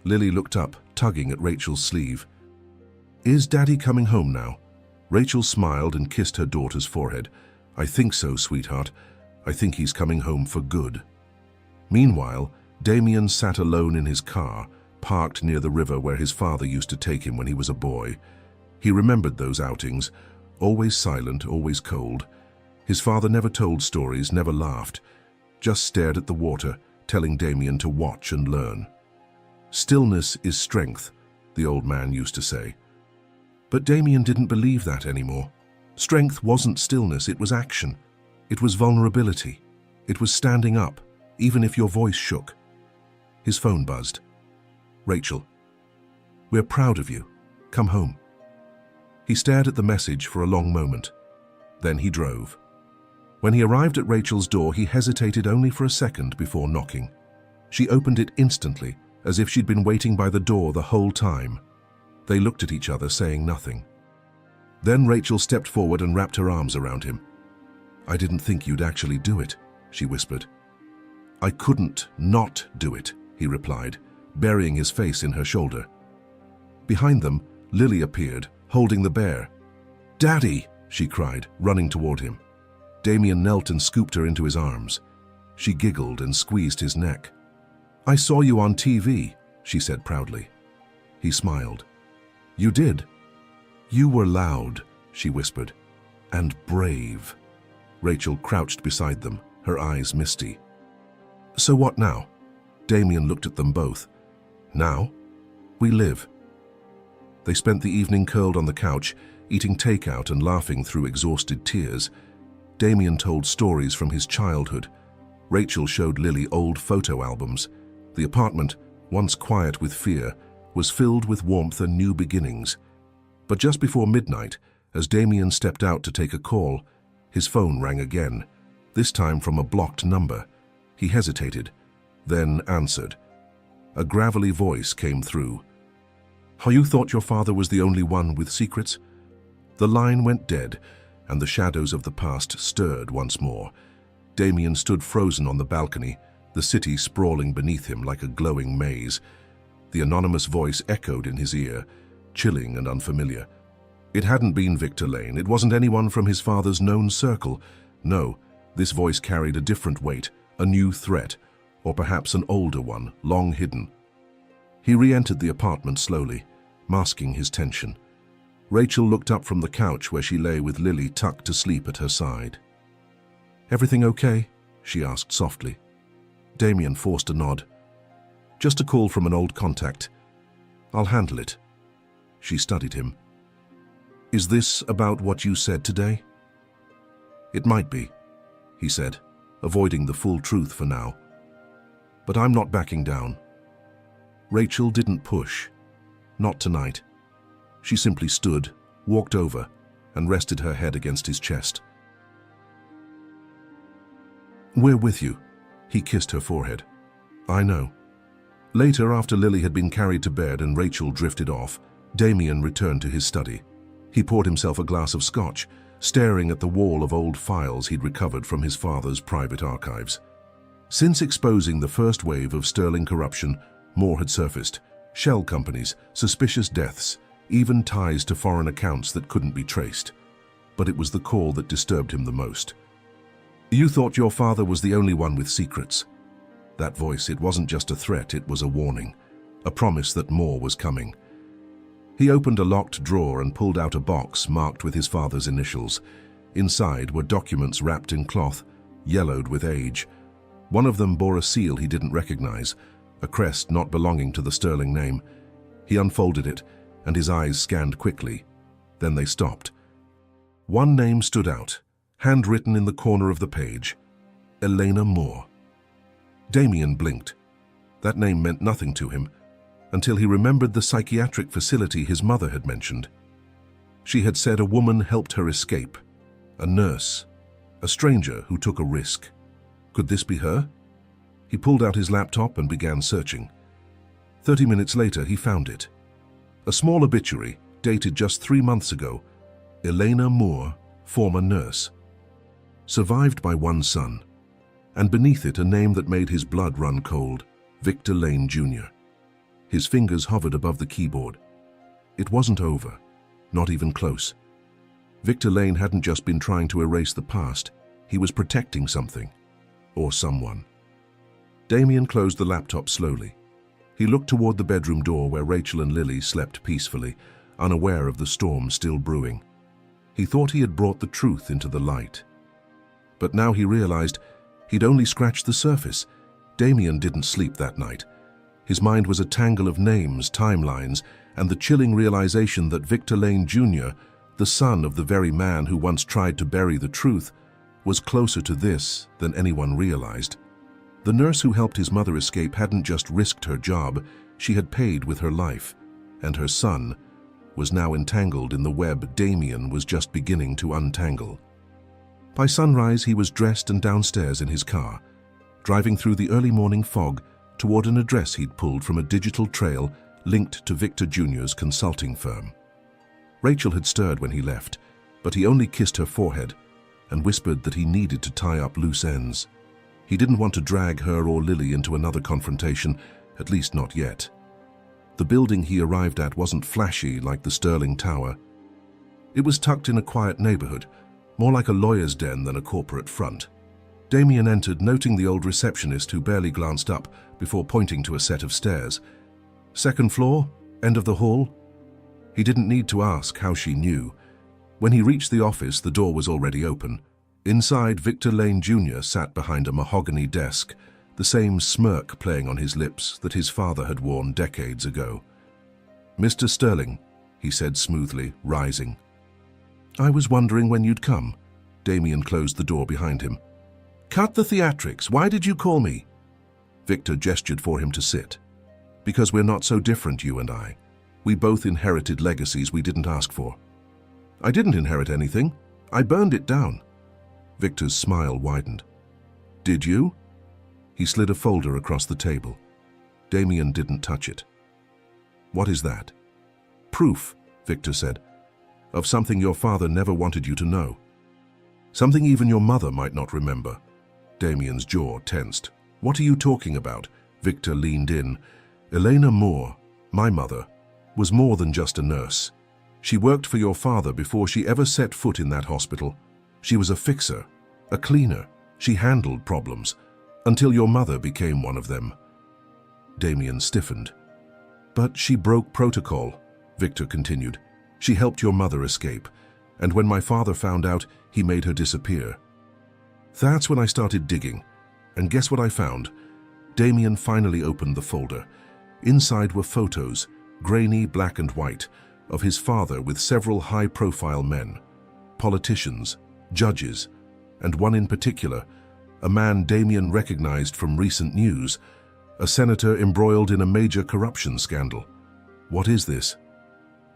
Lily looked up, tugging at Rachel's sleeve. "Is Daddy coming home now?" Rachel smiled and kissed her daughter's forehead. "I think so, sweetheart. I think he's coming home for good." Meanwhile, Damien sat alone in his car, parked near the river where his father used to take him when he was a boy. He remembered those outings, always silent, always cold. His father never told stories, never laughed, just stared at the water, telling Damien to watch and learn. "Stillness is strength," the old man used to say. But Damien didn't believe that anymore. Strength wasn't stillness, it was action. It was vulnerability. It was standing up, even if your voice shook. His phone buzzed. "Rachel, we're proud of you. Come home." He stared at the message for a long moment. Then he drove. When he arrived at Rachel's door, he hesitated only for a second before knocking. She opened it instantly, as if she'd been waiting by the door the whole time. They looked at each other, saying nothing. Then Rachel stepped forward and wrapped her arms around him. "I didn't think you'd actually do it," she whispered. "I couldn't not do it," he replied, burying his face in her shoulder. Behind them, Lily appeared, holding the bear. "Daddy!" she cried, running toward him. Damien knelt and scooped her into his arms. She giggled and squeezed his neck. "I saw you on TV," she said proudly. He smiled. You did? You were loud, she whispered, and brave. Rachel crouched beside them, her eyes misty. So what now? Damien looked at them both. Now? We live. They spent the evening curled on the couch, eating takeout and laughing through exhausted tears. Damien told stories from his childhood. Rachel showed Lily old photo albums. The apartment, once quiet with fear, was filled with warmth and new beginnings. But just before midnight, as Damien stepped out to take a call, his phone rang again, this time from a blocked number. He hesitated, then answered. A gravelly voice came through. "Oh, you thought your father was the only one with secrets?" The line went dead, and the shadows of the past stirred once more. Damien stood frozen on the balcony, the city sprawling beneath him like a glowing maze. The anonymous voice echoed in his ear, chilling and unfamiliar. It hadn't been Victor Lane. It wasn't anyone from his father's known circle. No, this voice carried a different weight, a new threat, or perhaps an older one, long hidden. He re-entered the apartment slowly, masking his tension. Rachel looked up from the couch where she lay with Lily tucked to sleep at her side. "Everything okay?" she asked softly. Damien forced a nod. "Just a call from an old contact. I'll handle it." She studied him. "Is this about what you said today?" "It might be," he said, avoiding the full truth for now. "But I'm not backing down." Rachel didn't push. Not tonight. She simply stood, walked over, and rested her head against his chest. "We're with you." He kissed her forehead. "I know." Later, after Lily had been carried to bed and Rachel drifted off, Damien returned to his study. He poured himself a glass of scotch, staring at the wall of old files he'd recovered from his father's private archives. Since exposing the first wave of sterling corruption, more had surfaced. Shell companies, suspicious deaths, even ties to foreign accounts that couldn't be traced. But it was the call that disturbed him the most. "You thought your father was the only one with secrets." That voice, it wasn't just a threat, it was a warning, a promise that more was coming. He opened a locked drawer and pulled out a box marked with his father's initials. Inside were documents wrapped in cloth, yellowed with age. One of them bore a seal he didn't recognize, a crest not belonging to the sterling name. He unfolded it, and his eyes scanned quickly. Then they stopped. One name stood out, handwritten in the corner of the page. Elena Moore. Damien blinked. That name meant nothing to him, until he remembered the psychiatric facility his mother had mentioned. She had said a woman helped her escape. A nurse. A stranger who took a risk. Could this be her? He pulled out his laptop and began searching. 30 minutes later, he found it. A small obituary, dated just 3 months ago. Elena Moore, former nurse. Survived by one son. And beneath it, a name that made his blood run cold. Victor Lane, Jr. His fingers hovered above the keyboard. It wasn't over. Not even close. Victor Lane hadn't just been trying to erase the past. He was protecting something. Or someone. Damien closed the laptop slowly. He looked toward the bedroom door where Rachel and Lily slept peacefully, unaware of the storm still brewing. He thought he had brought the truth into the light. But now he realized he'd only scratched the surface. Damien didn't sleep that night. His mind was a tangle of names, timelines, and the chilling realization that Victor Lane Jr., the son of the very man who once tried to bury the truth, was closer to this than anyone realized. The nurse who helped his mother escape hadn't just risked her job, she had paid with her life, and her son was now entangled in the web Damien was just beginning to untangle. By sunrise, he was dressed and downstairs in his car, driving through the early morning fog toward an address he'd pulled from a digital trail linked to Victor Jr.'s consulting firm. Rachel had stirred when he left, but he only kissed her forehead and whispered that he needed to tie up loose ends. He didn't want to drag her or Lily into another confrontation, at least not yet. The building he arrived at wasn't flashy like the Sterling Tower. It was tucked in a quiet neighborhood, more like a lawyer's den than a corporate front. Damien entered, noting the old receptionist who barely glanced up before pointing to a set of stairs. Second floor, end of the hall. He didn't need to ask how she knew. When he reached the office, the door was already open. Inside, Victor Lane Jr. sat behind a mahogany desk, the same smirk playing on his lips that his father had worn decades ago. "Mr. Sterling," he said smoothly, rising. "I was wondering when you'd come." Damien closed the door behind him. "Cut the theatrics. Why did you call me?" Victor gestured for him to sit. "Because we're not so different, you and I. We both inherited legacies we didn't ask for." "I didn't inherit anything. I burned it down." Victor's smile widened. "Did you?" He slid a folder across the table. Damien didn't touch it. "What is that?" "Proof," Victor said, "of something your father never wanted you to know. Something even your mother might not remember." Damien's jaw tensed. "What are you talking about?" Victor leaned in. "Elena Moore, my mother, was more than just a nurse. She worked for your father before she ever set foot in that hospital. She was a fixer, a cleaner. She handled problems, until your mother became one of them." Damien stiffened. "But she broke protocol," Victor continued. "She helped your mother escape, and when my father found out, he made her disappear. That's when I started digging, and guess what I found?" Damien finally opened the folder. Inside were photos, grainy black and white, of his father with several high-profile men, politicians, judges, and one in particular, a man Damien recognized from recent news, a senator embroiled in a major corruption scandal. "What is this?"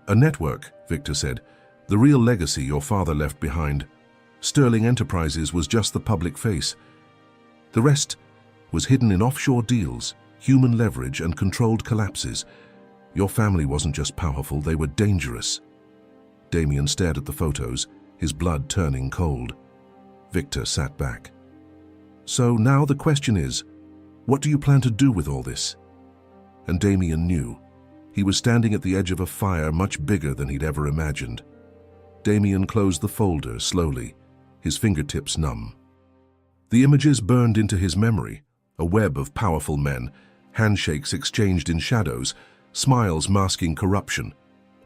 "A network," Victor said. "The real legacy your father left behind. Sterling Enterprises was just the public face. The rest was hidden in offshore deals, human leverage, and controlled collapses. Your family wasn't just powerful, they were dangerous." Damien stared at the photos, his blood turning cold. Victor sat back. "So now the question is, what do you plan to do with all this?" And Damien knew. He was standing at the edge of a fire much bigger than he'd ever imagined. Damien closed the folder slowly, his fingertips numb. The images burned into his memory, a web of powerful men, handshakes exchanged in shadows, smiles masking corruption.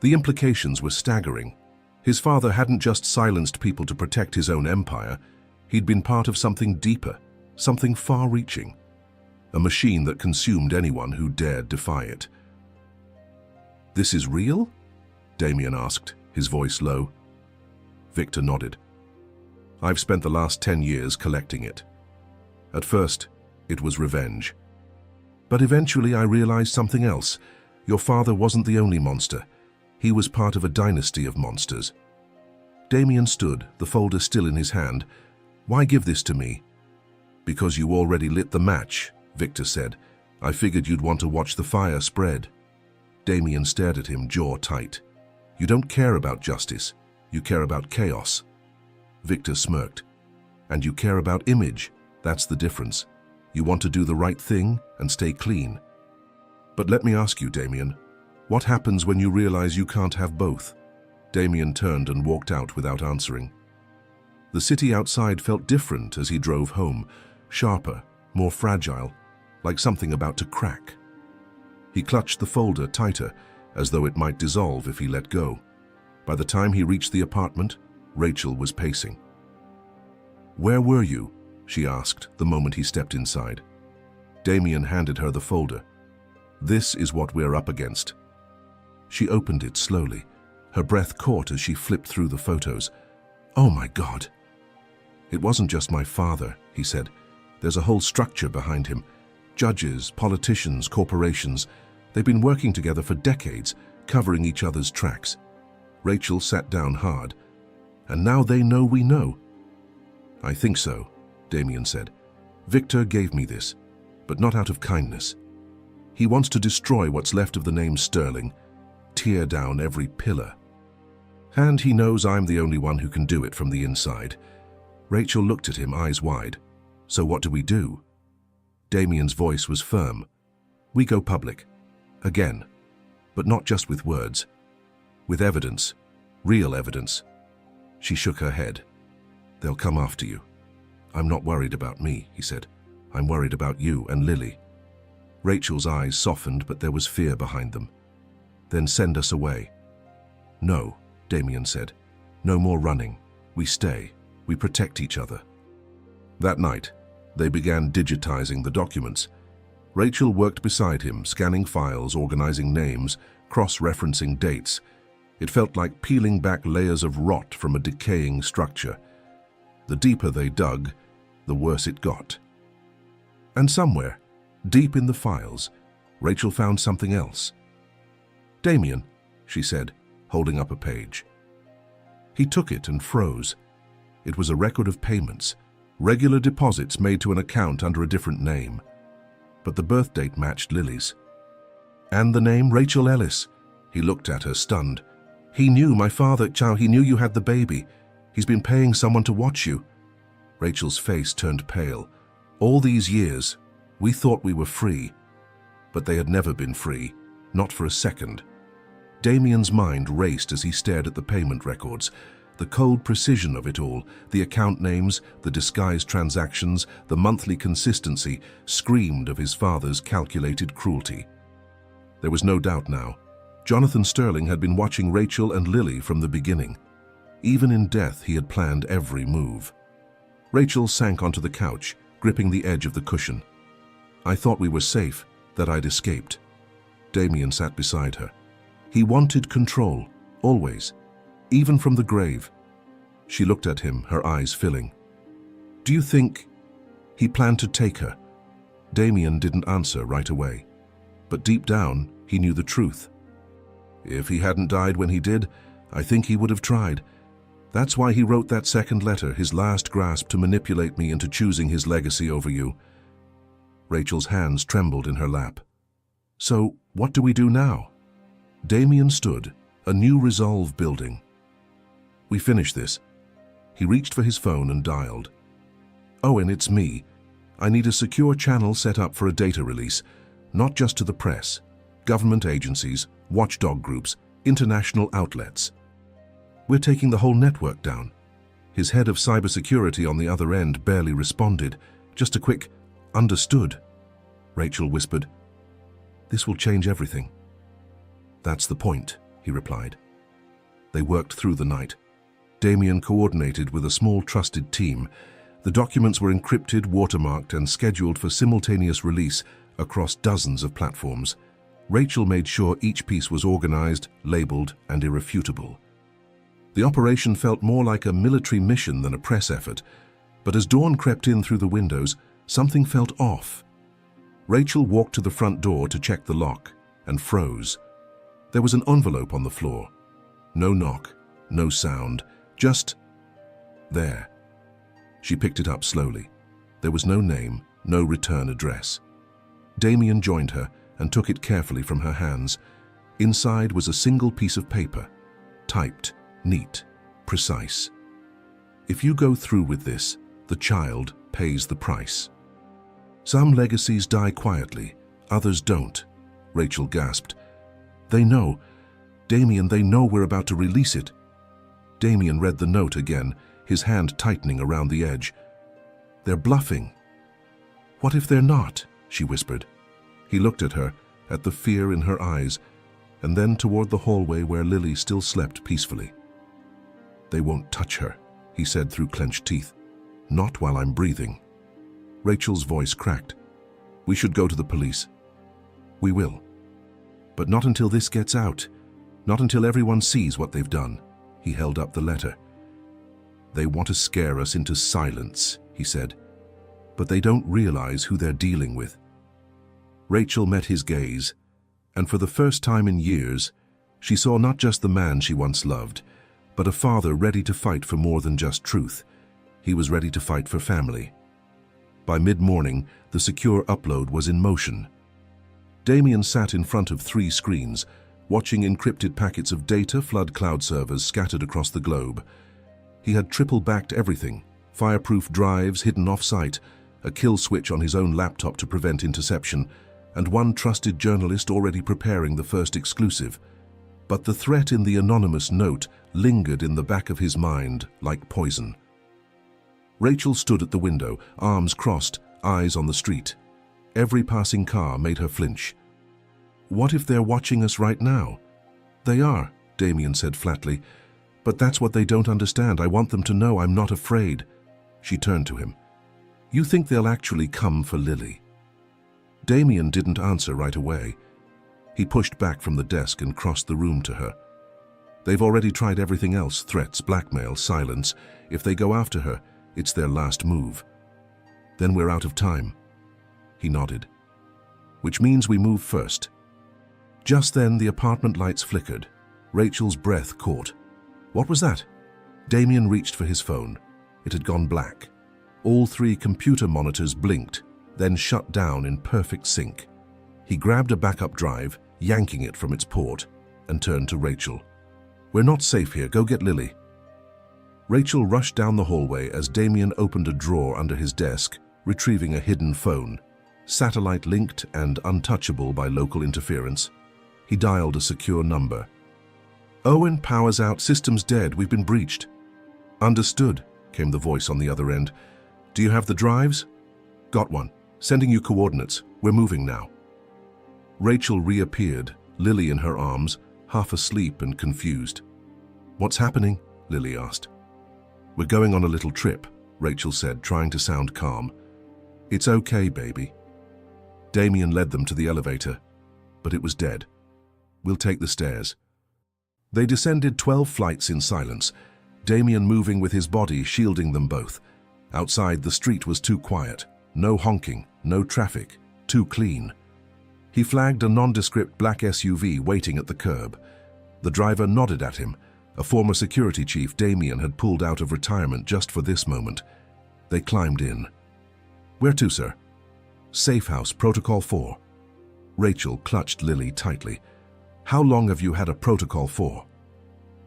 The implications were staggering. His father hadn't just silenced people to protect his own empire. He'd been part of something deeper, something far-reaching. A machine that consumed anyone who dared defy it. "This is real?" Damien asked, his voice low. Victor nodded. "I've spent the last 10 years collecting it. At first, it was revenge. But eventually I realized something else. Your father wasn't the only monster. He was part of a dynasty of monsters." Damien stood, the folder still in his hand. "Why give this to me?" "Because you already lit the match," Victor said. "I figured you'd want to watch the fire spread." Damien stared at him, jaw tight. "You don't care about justice. You care about chaos." Victor smirked. "And you care about image. That's the difference. You want to do the right thing and stay clean. But let me ask you, Damien, what happens when you realize you can't have both?" Damien turned and walked out without answering. The city outside felt different as he drove home, sharper, more fragile, like something about to crack. He clutched the folder tighter, as though it might dissolve if he let go. By the time he reached the apartment, Rachel was pacing. "Where were you?" she asked the moment he stepped inside. Damien handed her the folder. "This is what we're up against." She opened it slowly, her breath caught as she flipped through the photos. "Oh my God!" "It wasn't just my father," he said. "There's a whole structure behind him. Judges, politicians, corporations. They've been working together for decades, covering each other's tracks." Rachel sat down hard. "And now they know we know." "I think so," Damien said. "Victor gave me this, but not out of kindness. He wants to destroy what's left of the name Sterling, tear down every pillar. And he knows I'm the only one who can do it from the inside." Rachel looked at him, eyes wide. "So what do we do?" Damien's voice was firm. "We go public. Again. But not just with words. With evidence. Real evidence." She shook her head. "They'll come after you." "I'm not worried about me," he said. "I'm worried about you and Lily." Rachel's eyes softened, but there was fear behind them. Then send us away. No, Damien said. No more running. We stay. We protect each other. That night, they began digitizing the documents. Rachel worked beside him, scanning files, organizing names, cross-referencing dates. It felt like peeling back layers of rot from a decaying structure. The deeper they dug, the worse it got. And somewhere, deep in the files, Rachel found something else. Damien, she said, holding up a page. He took it and froze. It was a record of payments, regular deposits made to an account under a different name. But the birth date matched Lily's. And the name, Rachel Ellis. He looked at her, stunned. He knew my father, Chow, he knew you had the baby. He's been paying someone to watch you. Rachel's face turned pale. All these years, we thought we were free. But they had never been free, not for a second. Damien's mind raced as he stared at the payment records. The cold precision of it all, the account names, the disguised transactions, the monthly consistency, screamed of his father's calculated cruelty. There was no doubt now. Jonathan Sterling had been watching Rachel and Lily from the beginning. Even in death, he had planned every move. Rachel sank onto the couch, gripping the edge of the cushion. I thought we were safe, that I'd escaped. Damien sat beside her. He wanted control, always, even from the grave. She looked at him, her eyes filling. Do you think he planned to take her? Damien didn't answer right away. But deep down, he knew the truth. If he hadn't died when he did, I think he would have tried. That's why he wrote that second letter, his last grasp to manipulate me into choosing his legacy over you. Rachel's hands trembled in her lap. So, what do we do now? Damien stood, a new resolve building. We finish this. He reached for his phone and dialed. Owen, it's me. I need a secure channel set up for a data release, not just to the press, government agencies, watchdog groups, international outlets. We're taking the whole network down. His head of cybersecurity on the other end barely responded. Just a quick, understood. Rachel whispered, This will change everything. That's the point, he replied. They worked through the night. Damien coordinated with a small trusted team. The documents were encrypted, watermarked, and scheduled for simultaneous release across dozens of platforms. Rachel made sure each piece was organized, labeled, and irrefutable. The operation felt more like a military mission than a press effort, but as dawn crept in through the windows, something felt off. Rachel walked to the front door to check the lock and froze. There was an envelope on the floor. No knock, no sound, just there. She picked it up slowly. There was no name, no return address. Damien joined her and took it carefully from her hands. Inside was a single piece of paper, typed, neat, precise. If you go through with this, the child pays the price. Some legacies die quietly, others don't, Rachel gasped. They know. Damien, they know we're about to release it. Damien read the note again, his hand tightening around the edge. They're bluffing. What if they're not? She whispered. He looked at her, at the fear in her eyes, and then toward the hallway where Lily still slept peacefully. They won't touch her, he said through clenched teeth. Not while I'm breathing. Rachel's voice cracked. We should go to the police. We will. But not until this gets out. Not until everyone sees what they've done. He held up the letter. They want to scare us into silence, he said. But they don't realize who they're dealing with. Rachel met his gaze, and for the first time in years, she saw not just the man she once loved, but a father ready to fight for more than just truth. He was ready to fight for family. By mid-morning, the secure upload was in motion. Damien sat in front of 3 screens, watching encrypted packets of data flood cloud servers scattered across the globe. He had triple-backed everything, fireproof drives hidden off-site, a kill switch on his own laptop to prevent interception, and one trusted journalist already preparing the first exclusive. But the threat in the anonymous note lingered in the back of his mind like poison. Rachel stood at the window, arms crossed, eyes on the street. Every passing car made her flinch. What if they're watching us right now? They are, Damien said flatly. But that's what they don't understand. I want them to know I'm not afraid. She turned to him. You think they'll actually come for Lily? Damien didn't answer right away. He pushed back from the desk and crossed the room to her. They've already tried everything else, threats, blackmail, silence. If they go after her, it's their last move. Then we're out of time. He nodded. Which means we move first. Just then the apartment lights flickered. Rachel's breath caught. What was that? Damien reached for his phone. It had gone black. All 3 computer monitors blinked, then shut down in perfect sync. He grabbed a backup drive, yanking it from its port, and turned to Rachel. We're not safe here. Go get Lily. Rachel rushed down the hallway as Damien opened a drawer under his desk, retrieving a hidden phone. Satellite-linked and untouchable by local interference. He dialed a secure number. Owen, power's out. System's dead. We've been breached. Understood, came the voice on the other end. Do you have the drives? Got one. Sending you coordinates. We're moving now. Rachel reappeared, Lily in her arms, half asleep and confused. What's happening? Lily asked. We're going on a little trip, Rachel said, trying to sound calm. It's okay, baby. Damien led them to the elevator, but it was dead. We'll take the stairs. They descended 12 flights in silence, Damien moving with his body, shielding them both. Outside, the street was too quiet. No honking, no traffic, too clean. He flagged a nondescript black SUV waiting at the curb. The driver nodded at him. A former security chief Damien had pulled out of retirement just for this moment. They climbed in. Where to, sir? Safe house, Protocol 4. Rachel clutched Lily tightly. How long have you had a Protocol 4?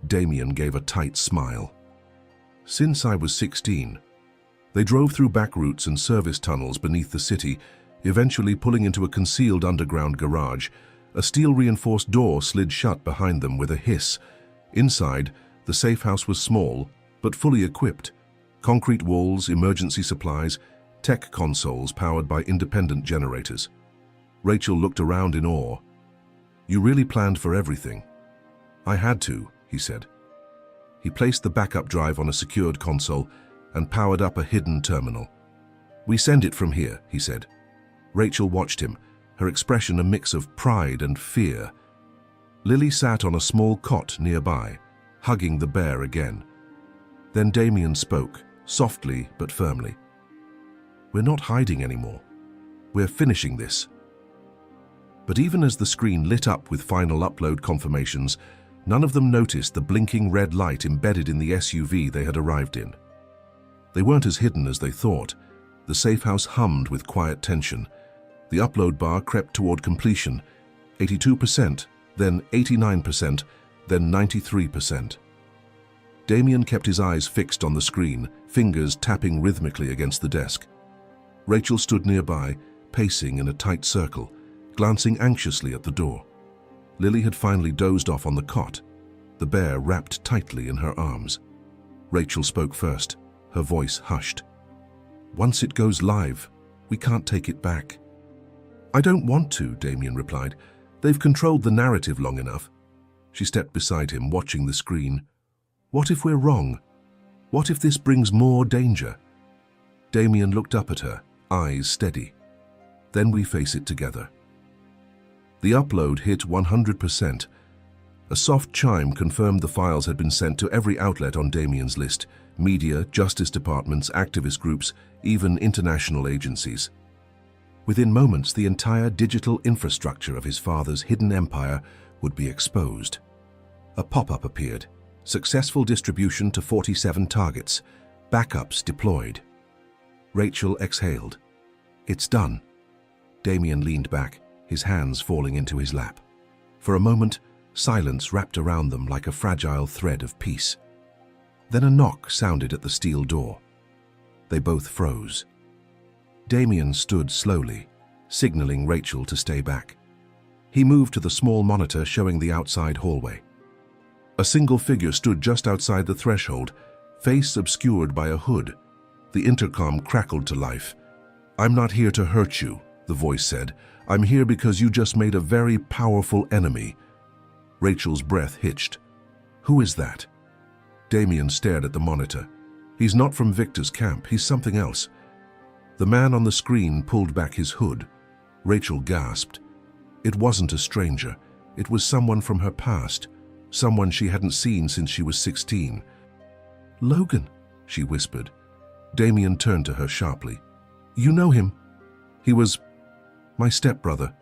Damien gave a tight smile. Since I was 16. They drove through back routes and service tunnels beneath the city, eventually pulling into a concealed underground garage. A steel-reinforced door slid shut behind them with a hiss. Inside, the safe house was small, but fully equipped. Concrete walls, emergency supplies, tech consoles powered by independent generators. Rachel looked around in awe. You really planned for everything. I had to, he said. He placed the backup drive on a secured console and powered up a hidden terminal. We send it from here, he said. Rachel watched him, her expression a mix of pride and fear. Lily sat on a small cot nearby, hugging the bear again. Then Damien spoke, softly but firmly. We're not hiding anymore. We're finishing this. But even as the screen lit up with final upload confirmations, none of them noticed the blinking red light embedded in the SUV they had arrived in. They weren't as hidden as they thought. The safe house hummed with quiet tension. The upload bar crept toward completion, 82%, then 89%, then 93%. Damien kept his eyes fixed on the screen, fingers tapping rhythmically against the desk. Rachel stood nearby, pacing in a tight circle, glancing anxiously at the door. Lily had finally dozed off on the cot, the bear wrapped tightly in her arms. Rachel spoke first, her voice hushed. Once it goes live, we can't take it back. I don't want to, Damien replied. They've controlled the narrative long enough. She stepped beside him, watching the screen. What if we're wrong? What if this brings more danger? Damien looked up at her, eyes steady. Then we face it together. The upload hit 100%. A soft chime confirmed the files had been sent to every outlet on Damien's list: media, justice departments, activist groups, even international agencies. Within moments, the entire digital infrastructure of his father's hidden empire would be exposed. A pop-up appeared. Successful distribution to 47 targets. Backups deployed. Rachel exhaled. It's done. Damien leaned back, his hands falling into his lap. For a moment, silence wrapped around them like a fragile thread of peace. Then a knock sounded at the steel door. They both froze. Damien stood slowly, signaling Rachel to stay back. He moved to the small monitor showing the outside hallway. A single figure stood just outside the threshold, face obscured by a hood. The intercom crackled to life. I'm not here to hurt you, the voice said. "I'm here because you just made a very powerful enemy." Rachel's breath hitched. "Who is that?" Damien stared at the monitor. "He's not from Victor's camp, he's something else." The man on the screen pulled back his hood. Rachel gasped. It wasn't a stranger. It was someone from her past, someone she hadn't seen since she was 16. "Logan," she whispered. Damien turned to her sharply. "You know him?" "He was my stepbrother,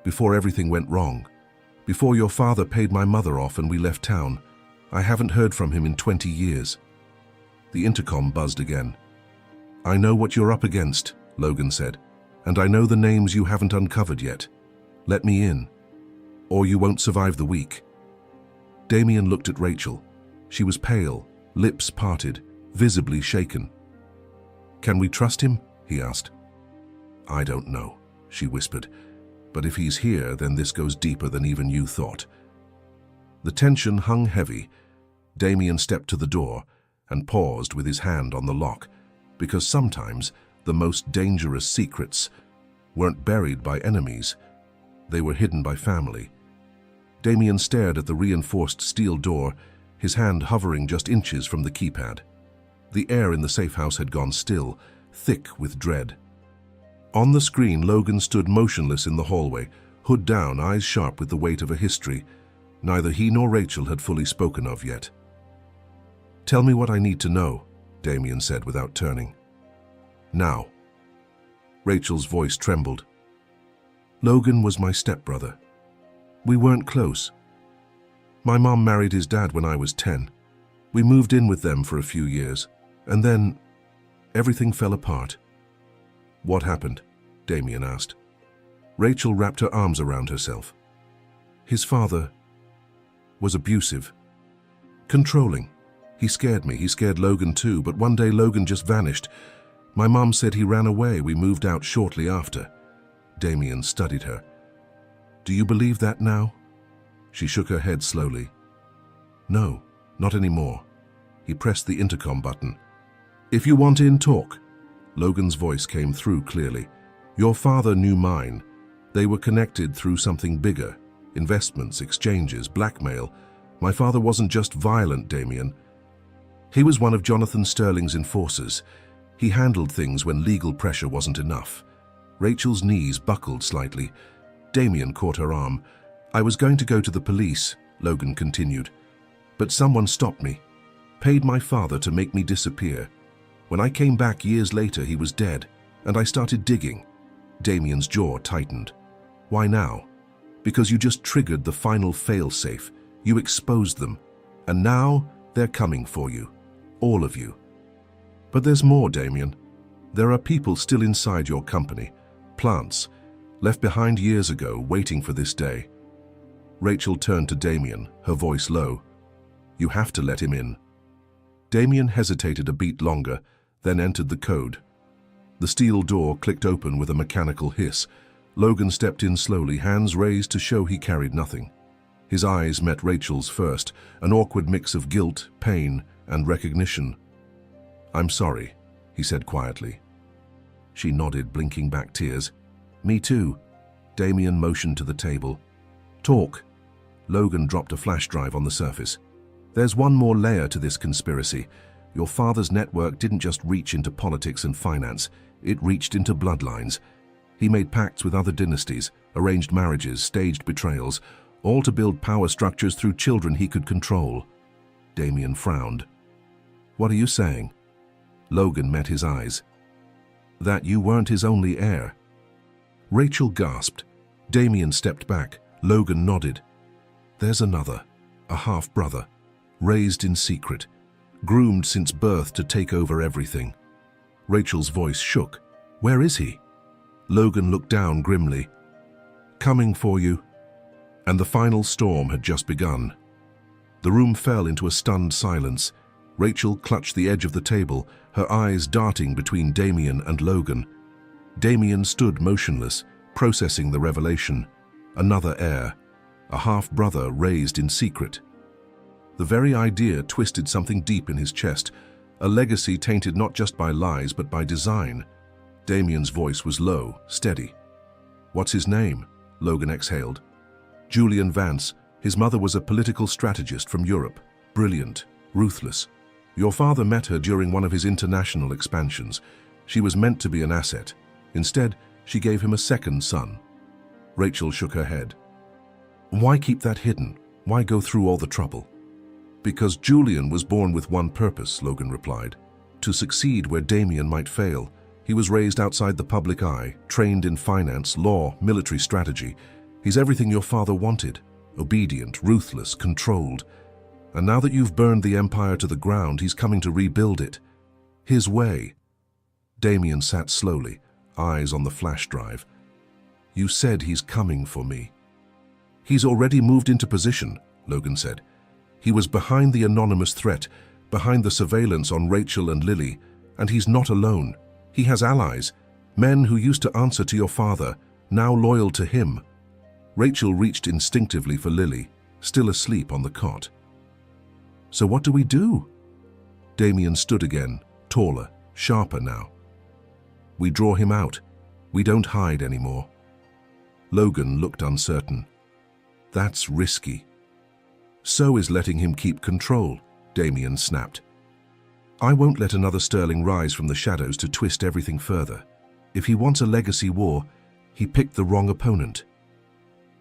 before everything went wrong. Before your father paid my mother off and we left town. I haven't heard from him in 20 years. The intercom buzzed again. "I know what you're up against," Logan said, "and I know the names you haven't uncovered yet. Let me in, or you won't survive the week." Damien looked at Rachel. She was pale, lips parted, visibly shaken. "Can we trust him?" he asked. "I don't know," she whispered. "But if he's here, then this goes deeper than even you thought." The tension hung heavy. Damien stepped to the door and paused with his hand on the lock, because sometimes the most dangerous secrets weren't buried by enemies. They were hidden by family. Damien stared at the reinforced steel door, his hand hovering just inches from the keypad. The air in the safe house had gone still, thick with dread. On the screen, Logan stood motionless in the hallway, hood down, eyes sharp with the weight of a history neither he nor Rachel had fully spoken of yet. "Tell me what I need to know," Damien said without turning. "Now." Rachel's voice trembled. "Logan was my stepbrother. We weren't close. My mom married his dad when I was 10. We moved in with them for a few years, and then everything fell apart." "What happened?" Damien asked. Rachel wrapped her arms around herself. "His father was abusive, controlling. He scared me, he scared Logan too, but one day Logan just vanished. My mom said he ran away. We moved out shortly after." Damien studied her. "Do you believe that now?" She shook her head slowly. "No, not anymore." He pressed the intercom button. "If you want in, talk." Logan's voice came through clearly. "Your father knew mine. They were connected through something bigger. Investments, exchanges, blackmail. My father wasn't just violent, Damien. He was one of Jonathan Sterling's enforcers. He handled things when legal pressure wasn't enough." Rachel's knees buckled slightly. Damien caught her arm. "I was going to go to the police," Logan continued. "But someone stopped me, paid my father to make me disappear. When I came back years later, he was dead, and I started digging." Damien's jaw tightened. "Why now?" "Because you just triggered the final fail-safe. You exposed them. And now they're coming for you. All of you." "But there's more, Damien. There are people still inside your company. Plants, left behind years ago, waiting for this day." Rachel turned to Damien, her voice low. "You have to let him in." Damien hesitated a beat longer, then entered the code. The steel door clicked open with a mechanical hiss. Logan stepped in slowly, hands raised to show he carried nothing. His eyes met Rachel's first, an awkward mix of guilt, pain, and recognition. "I'm sorry," he said quietly. She nodded, blinking back tears. "Me too." Damien motioned to the table. "Talk." Logan dropped a flash drive on the surface. "There's one more layer to this conspiracy. Your father's network didn't just reach into politics and finance, it reached into bloodlines. He made pacts with other dynasties, arranged marriages, staged betrayals, all to build power structures through children he could control." Damien frowned. "What are you saying?" Logan met his eyes. "That you weren't his only heir." Rachel gasped. Damien stepped back. Logan nodded. "There's another, a half-brother, raised in secret, groomed since birth to take over everything." Rachel's voice shook. "Where is he?" Logan looked down grimly. "Coming for you." And the final storm had just begun. The room fell into a stunned silence. Rachel clutched the edge of the table, her eyes darting between Damien and Logan. Damien stood motionless, processing the revelation. Another heir, a half-brother raised in secret. The very idea twisted something deep in his chest, a legacy tainted not just by lies but by design. Damien's voice was low, steady. What's his name? Logan exhaled. Julian Vance. His mother was a political strategist from Europe. Brilliant, ruthless. Your father met her during one of his international expansions. She was meant to be an asset. Instead, she gave him a second son. Rachel shook her head. Why keep that hidden? Why go through all the trouble? Because Julian was born with one purpose, Logan replied. To succeed where Damien might fail. He was raised outside the public eye, trained in finance, law, military strategy. He's everything your father wanted. Obedient, ruthless, controlled. And now that you've burned the Empire to the ground, he's coming to rebuild it. His way. Damien sat slowly, eyes on the flash drive. You said he's coming for me. He's already moved into position, Logan said. He was behind the anonymous threat, behind the surveillance on Rachel and Lily, and he's not alone. He has allies, men who used to answer to your father, now loyal to him. Rachel reached instinctively for Lily, still asleep on the cot. So what do we do? Damien stood again, taller, sharper now. We draw him out. We don't hide anymore. Logan looked uncertain. That's risky. So is letting him keep control, Damien snapped. I won't let another Sterling rise from the shadows to twist everything further. If he wants a legacy war, he picked the wrong opponent.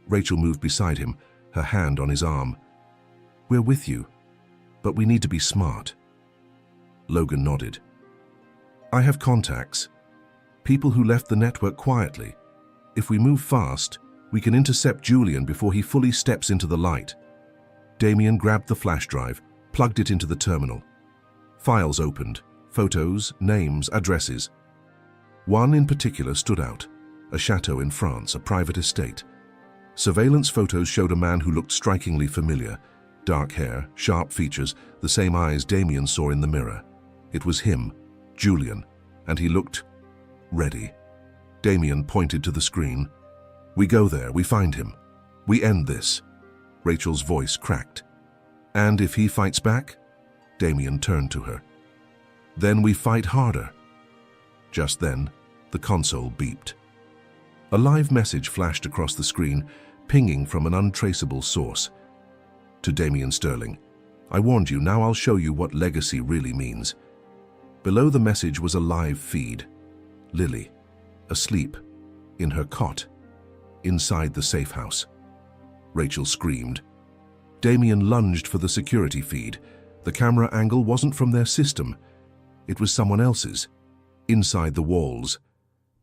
Rachel moved beside him, her hand on his arm. We're with you, but we need to be smart. Logan nodded. I have contacts. People who left the network quietly. If we move fast, we can intercept Julian before he fully steps into the light. Damien grabbed the flash drive, plugged it into the terminal. Files opened, photos, names, addresses. One in particular stood out, a chateau in France, a private estate. Surveillance photos showed a man who looked strikingly familiar. Dark hair, sharp features, the same eyes Damien saw in the mirror. It was him, Julian, and he looked ready. Damien pointed to the screen. We go there, we find him. We end this. Rachel's voice cracked. And if he fights back? Damien turned to her. Then we fight harder. Just then, the console beeped. A live message flashed across the screen, pinging from an untraceable source. To Damien Sterling, I warned you, now I'll show you what legacy really means. Below the message was a live feed. Lily, asleep, in her cot, inside the safe house. Rachel screamed. Damien lunged for the security feed. The camera angle wasn't from their system. It was someone else's, inside the walls.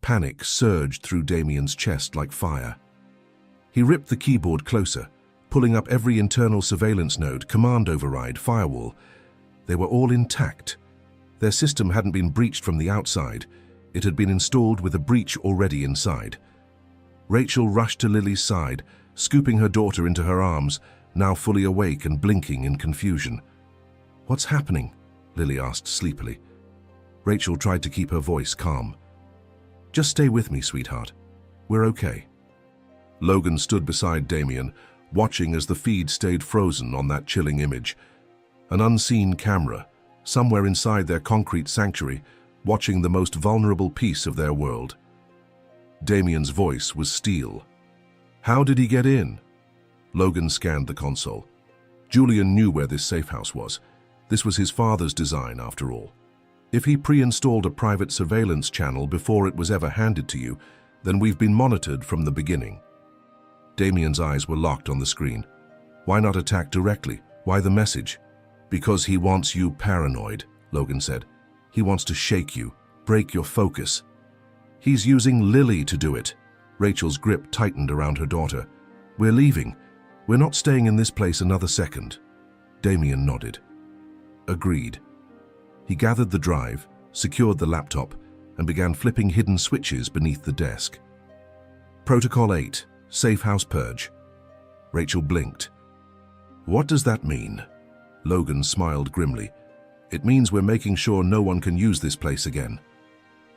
Panic surged through Damien's chest like fire. He ripped the keyboard closer, pulling up every internal surveillance node, command override, firewall. They were all intact. Their system hadn't been breached from the outside. It had been installed with a breach already inside. Rachel rushed to Lily's side, scooping her daughter into her arms, now fully awake and blinking in confusion. What's happening? Lily asked sleepily. Rachel tried to keep her voice calm. Just stay with me, sweetheart. We're okay. Logan stood beside Damien, watching as the feed stayed frozen on that chilling image. An unseen camera, somewhere inside their concrete sanctuary, watching the most vulnerable piece of their world. Damien's voice was steel. How did he get in? Logan scanned the console. Julian knew where this safe house was. This was his father's design, after all. If he pre-installed a private surveillance channel before it was ever handed to you, then we've been monitored from the beginning. Damien's eyes were locked on the screen. Why not attack directly? Why the message? Because he wants you paranoid, Logan said. He wants to shake you, break your focus. He's using Lily to do it. Rachel's grip tightened around her daughter. We're leaving. We're not staying in this place another second. Damien nodded. Agreed. He gathered the drive, secured the laptop, and began flipping hidden switches beneath the desk. Protocol 8, Safe House Purge. Rachel blinked. What does that mean? Logan smiled grimly. It means we're making sure no one can use this place again.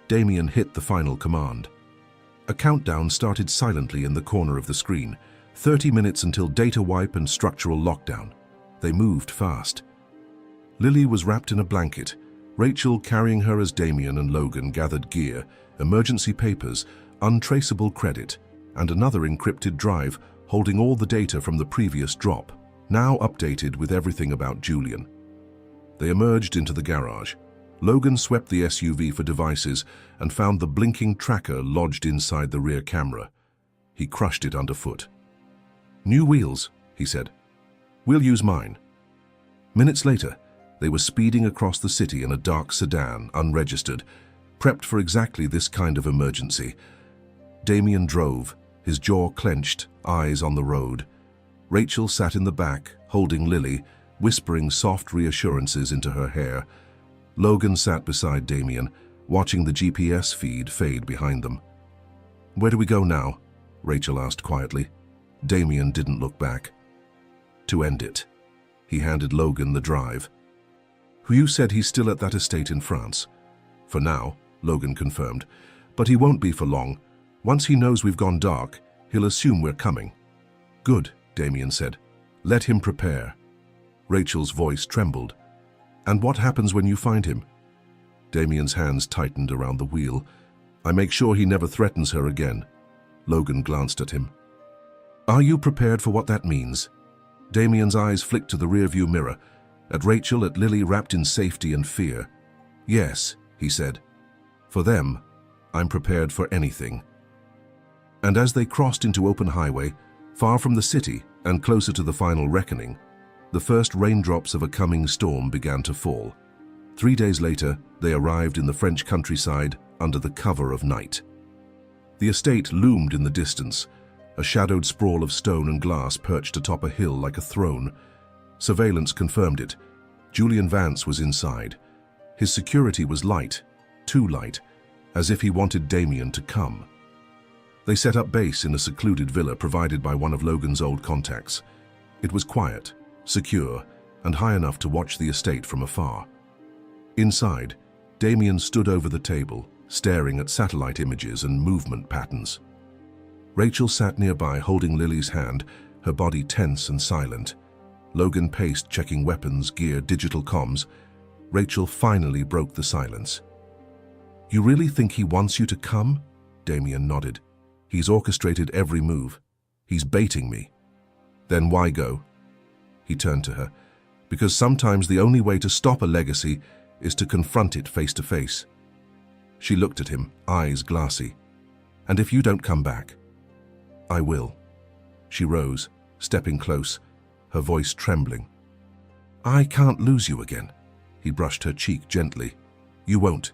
Damien hit the final command. A countdown started silently in the corner of the screen. 30 minutes until data wipe and structural lockdown. They moved fast. Lily was wrapped in a blanket. Rachel, carrying her as Damien and Logan gathered gear, emergency papers, untraceable credit, and another encrypted drive holding all the data from the previous drop, now updated with everything about Julian. They emerged into the garage. Logan swept the SUV for devices and found the blinking tracker lodged inside the rear camera. He crushed it underfoot. "New wheels," he said. "We'll use mine." Minutes later, they were speeding across the city in a dark sedan, unregistered, prepped for exactly this kind of emergency. Damien drove, his jaw clenched, eyes on the road. Rachel sat in the back, holding Lily, whispering soft reassurances into her hair. Logan sat beside Damien, watching the GPS feed fade behind them. "Where do we go now?" Rachel asked quietly. Damien didn't look back. "To end it." He handed Logan the drive. "You said he's still at that estate in France." "For now," Logan confirmed. "But he won't be for long. Once he knows we've gone dark, he'll assume we're coming." "Good," Damien said. "Let him prepare." Rachel's voice trembled. "And what happens when you find him?" Damien's hands tightened around the wheel. "I make sure he never threatens her again." Logan glanced at him. "Are you prepared for what that means?" Damien's eyes flicked to the rearview mirror, at Rachel, at Lily wrapped in safety and fear. "Yes," he said. "For them, I'm prepared for anything." And as they crossed into open highway, far from the city and closer to the final reckoning, the first raindrops of a coming storm began to fall. 3 days later, they arrived in the French countryside under the cover of night. The estate loomed in the distance, a shadowed sprawl of stone and glass perched atop a hill like a throne. Surveillance confirmed it. Julian Vance was inside. His security was light, too light, as if he wanted Damien to come. They set up base in a secluded villa provided by one of Logan's old contacts. It was quiet, secure, and high enough to watch the estate from afar. Inside, Damien stood over the table, staring at satellite images and movement patterns. Rachel sat nearby holding Lily's hand, her body tense and silent. Logan paced, checking weapons, gear, digital comms. Rachel finally broke the silence. "You really think he wants you to come?" Damien nodded. "He's orchestrated every move. He's baiting me." "Then why go?" He turned to her. "Because sometimes the only way to stop a legacy is to confront it face to face." She looked at him, eyes glassy. "And if you don't come back?" "I will." She rose, stepping close, her voice trembling. "I can't lose you again." He brushed her cheek gently. "You won't."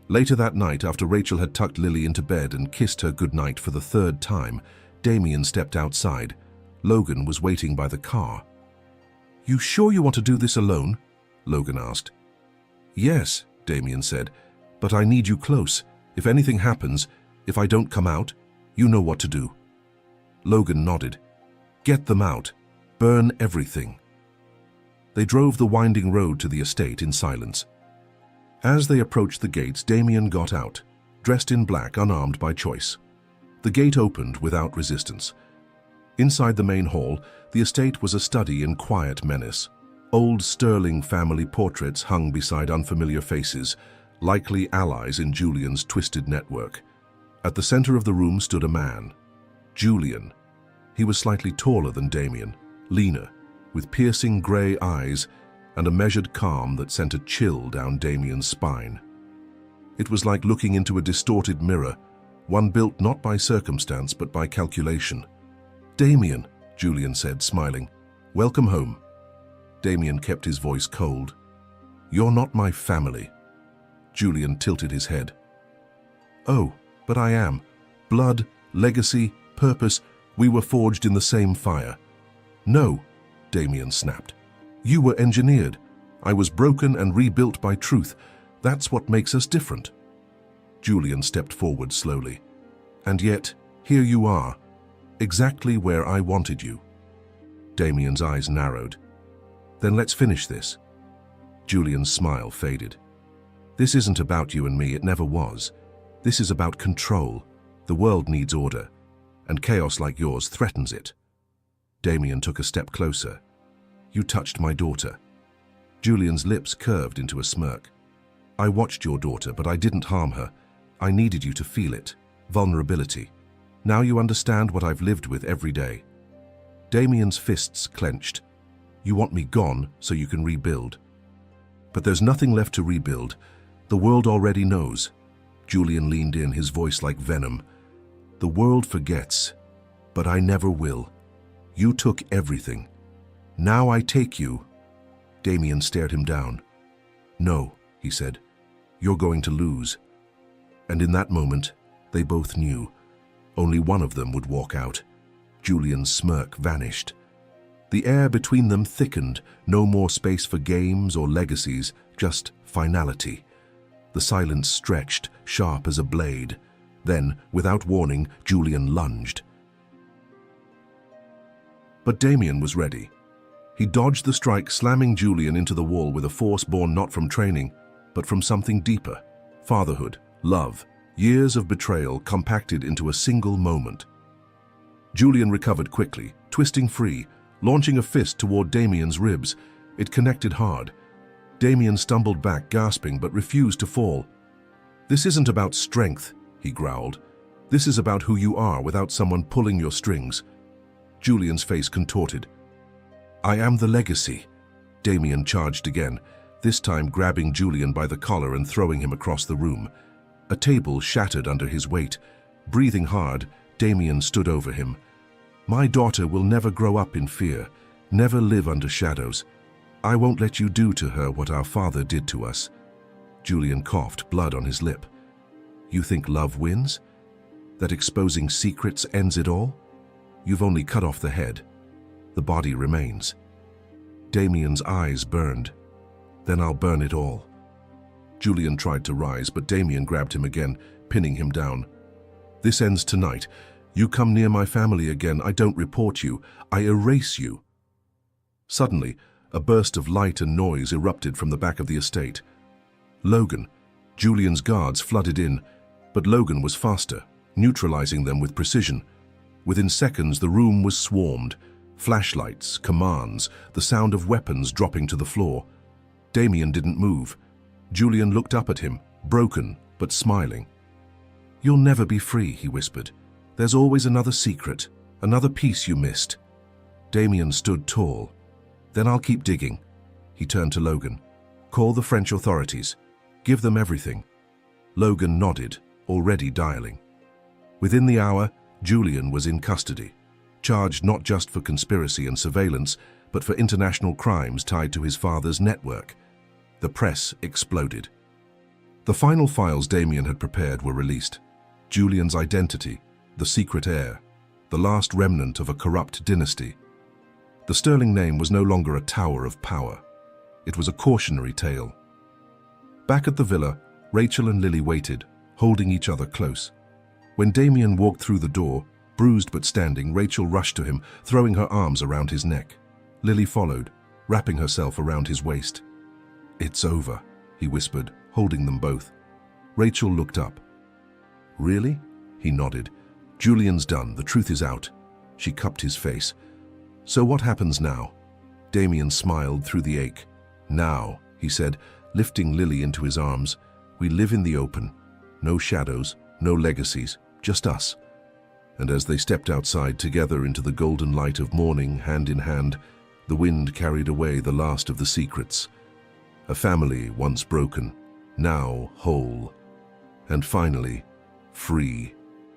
Later that night, after Rachel had tucked Lily into bed and kissed her goodnight for the 3rd time, Damien stepped outside. Logan was waiting by the car. "You sure you want to do this alone?" Logan asked. "Yes," Damien said, "but I need you close. If anything happens, if I don't come out, you know what to do." Logan nodded. "Get them out. Burn everything." They drove the winding road to the estate in silence. As they approached the gates, Damien got out, dressed in black, unarmed by choice. The gate opened without resistance. Inside the main hall, the estate was a study in quiet menace. Old Sterling family portraits hung beside unfamiliar faces, likely allies in Julian's twisted network. At the center of the room stood a man. Julian. He was slightly taller than Damien, leaner, with piercing gray eyes and a measured calm that sent a chill down Damien's spine. It was like looking into a distorted mirror, one built not by circumstance but by calculation. "Damien," Julian said, smiling. "Welcome home." Damien kept his voice cold. "You're not my family." Julian tilted his head. "Oh, but I am. Blood, legacy, purpose, we were forged in the same fire." "No," Damien snapped. "You were engineered. I was broken and rebuilt by truth. That's what makes us different." Julian stepped forward slowly. "And yet, here you are, exactly where I wanted you." Damien's eyes narrowed. "Then let's finish this." Julian's smile faded. "This isn't about you and me, it never was. This is about control. The world needs order, and chaos like yours threatens it." Damien took a step closer. "You touched my daughter." Julian's lips curved into a smirk. "I watched your daughter, but I didn't harm her. I needed you to feel it. Vulnerability. Now you understand what I've lived with every day." Damien's fists clenched. "You want me gone so you can rebuild." "But there's nothing left to rebuild. The world already knows." Julian leaned in, his voice like venom. "The world forgets, but I never will. You took everything. Now I take you." Damien stared him down. "No," he said. "You're going to lose." And in that moment, they both knew. Only one of them would walk out. Julian's smirk vanished. The air between them thickened, no more space for games or legacies, just finality. The silence stretched, sharp as a blade. Then, without warning, Julian lunged. But Damien was ready. He dodged the strike, slamming Julian into the wall with a force born not from training, but from something deeper. Fatherhood, love, years of betrayal compacted into a single moment. Julian recovered quickly, twisting free, launching a fist toward Damien's ribs. It connected hard. Damien stumbled back, gasping, but refused to fall. "This isn't about strength," he growled. "This is about who you are without someone pulling your strings." Julian's face contorted. "I am the legacy." Damien charged again, this time grabbing Julian by the collar and throwing him across the room. A table shattered under his weight. Breathing hard, Damien stood over him. "My daughter will never grow up in fear, never live under shadows. I won't let you do to her what our father did to us." Julian coughed, blood on his lip. "You think love wins? That exposing secrets ends it all? You've only cut off the head. The body remains." Damien's eyes burned. "Then I'll burn it all." Julian tried to rise, but Damien grabbed him again, pinning him down. "This ends tonight. You come near my family again, I don't report you. I erase you." Suddenly, a burst of light and noise erupted from the back of the estate. Logan. Julian's guards flooded in, but Logan was faster, neutralizing them with precision. Within seconds, the room was swarmed. Flashlights, commands, the sound of weapons dropping to the floor. Damien didn't move. Julian looked up at him, broken but smiling. "You'll never be free," he whispered. "There's always another secret, another piece you missed." Damien stood tall. "Then I'll keep digging." He turned to Logan. "Call the French authorities. Give them everything." Logan nodded, already dialing. Within the hour, Julian was in custody, charged not just for conspiracy and surveillance, but for international crimes tied to his father's network. The press exploded. The final files Damien had prepared were released. Julian's identity, the secret heir, the last remnant of a corrupt dynasty. The Sterling name was no longer a tower of power. It was a cautionary tale. Back at the villa, Rachel and Lily waited, holding each other close. When Damien walked through the door, bruised but standing, Rachel rushed to him, throwing her arms around his neck. Lily followed, wrapping herself around his waist. "It's over," he whispered, holding them both. Rachel looked up. "Really?" He nodded. "Julian's done. The truth is out." She cupped his face. "So what happens now?" Damien smiled through the ache. "Now," he said, lifting Lily into his arms, "we live in the open. No shadows, no legacies, just us." And as they stepped outside together into the golden light of morning, hand in hand, the wind carried away the last of the secrets. A family once broken, now whole. And finally, free.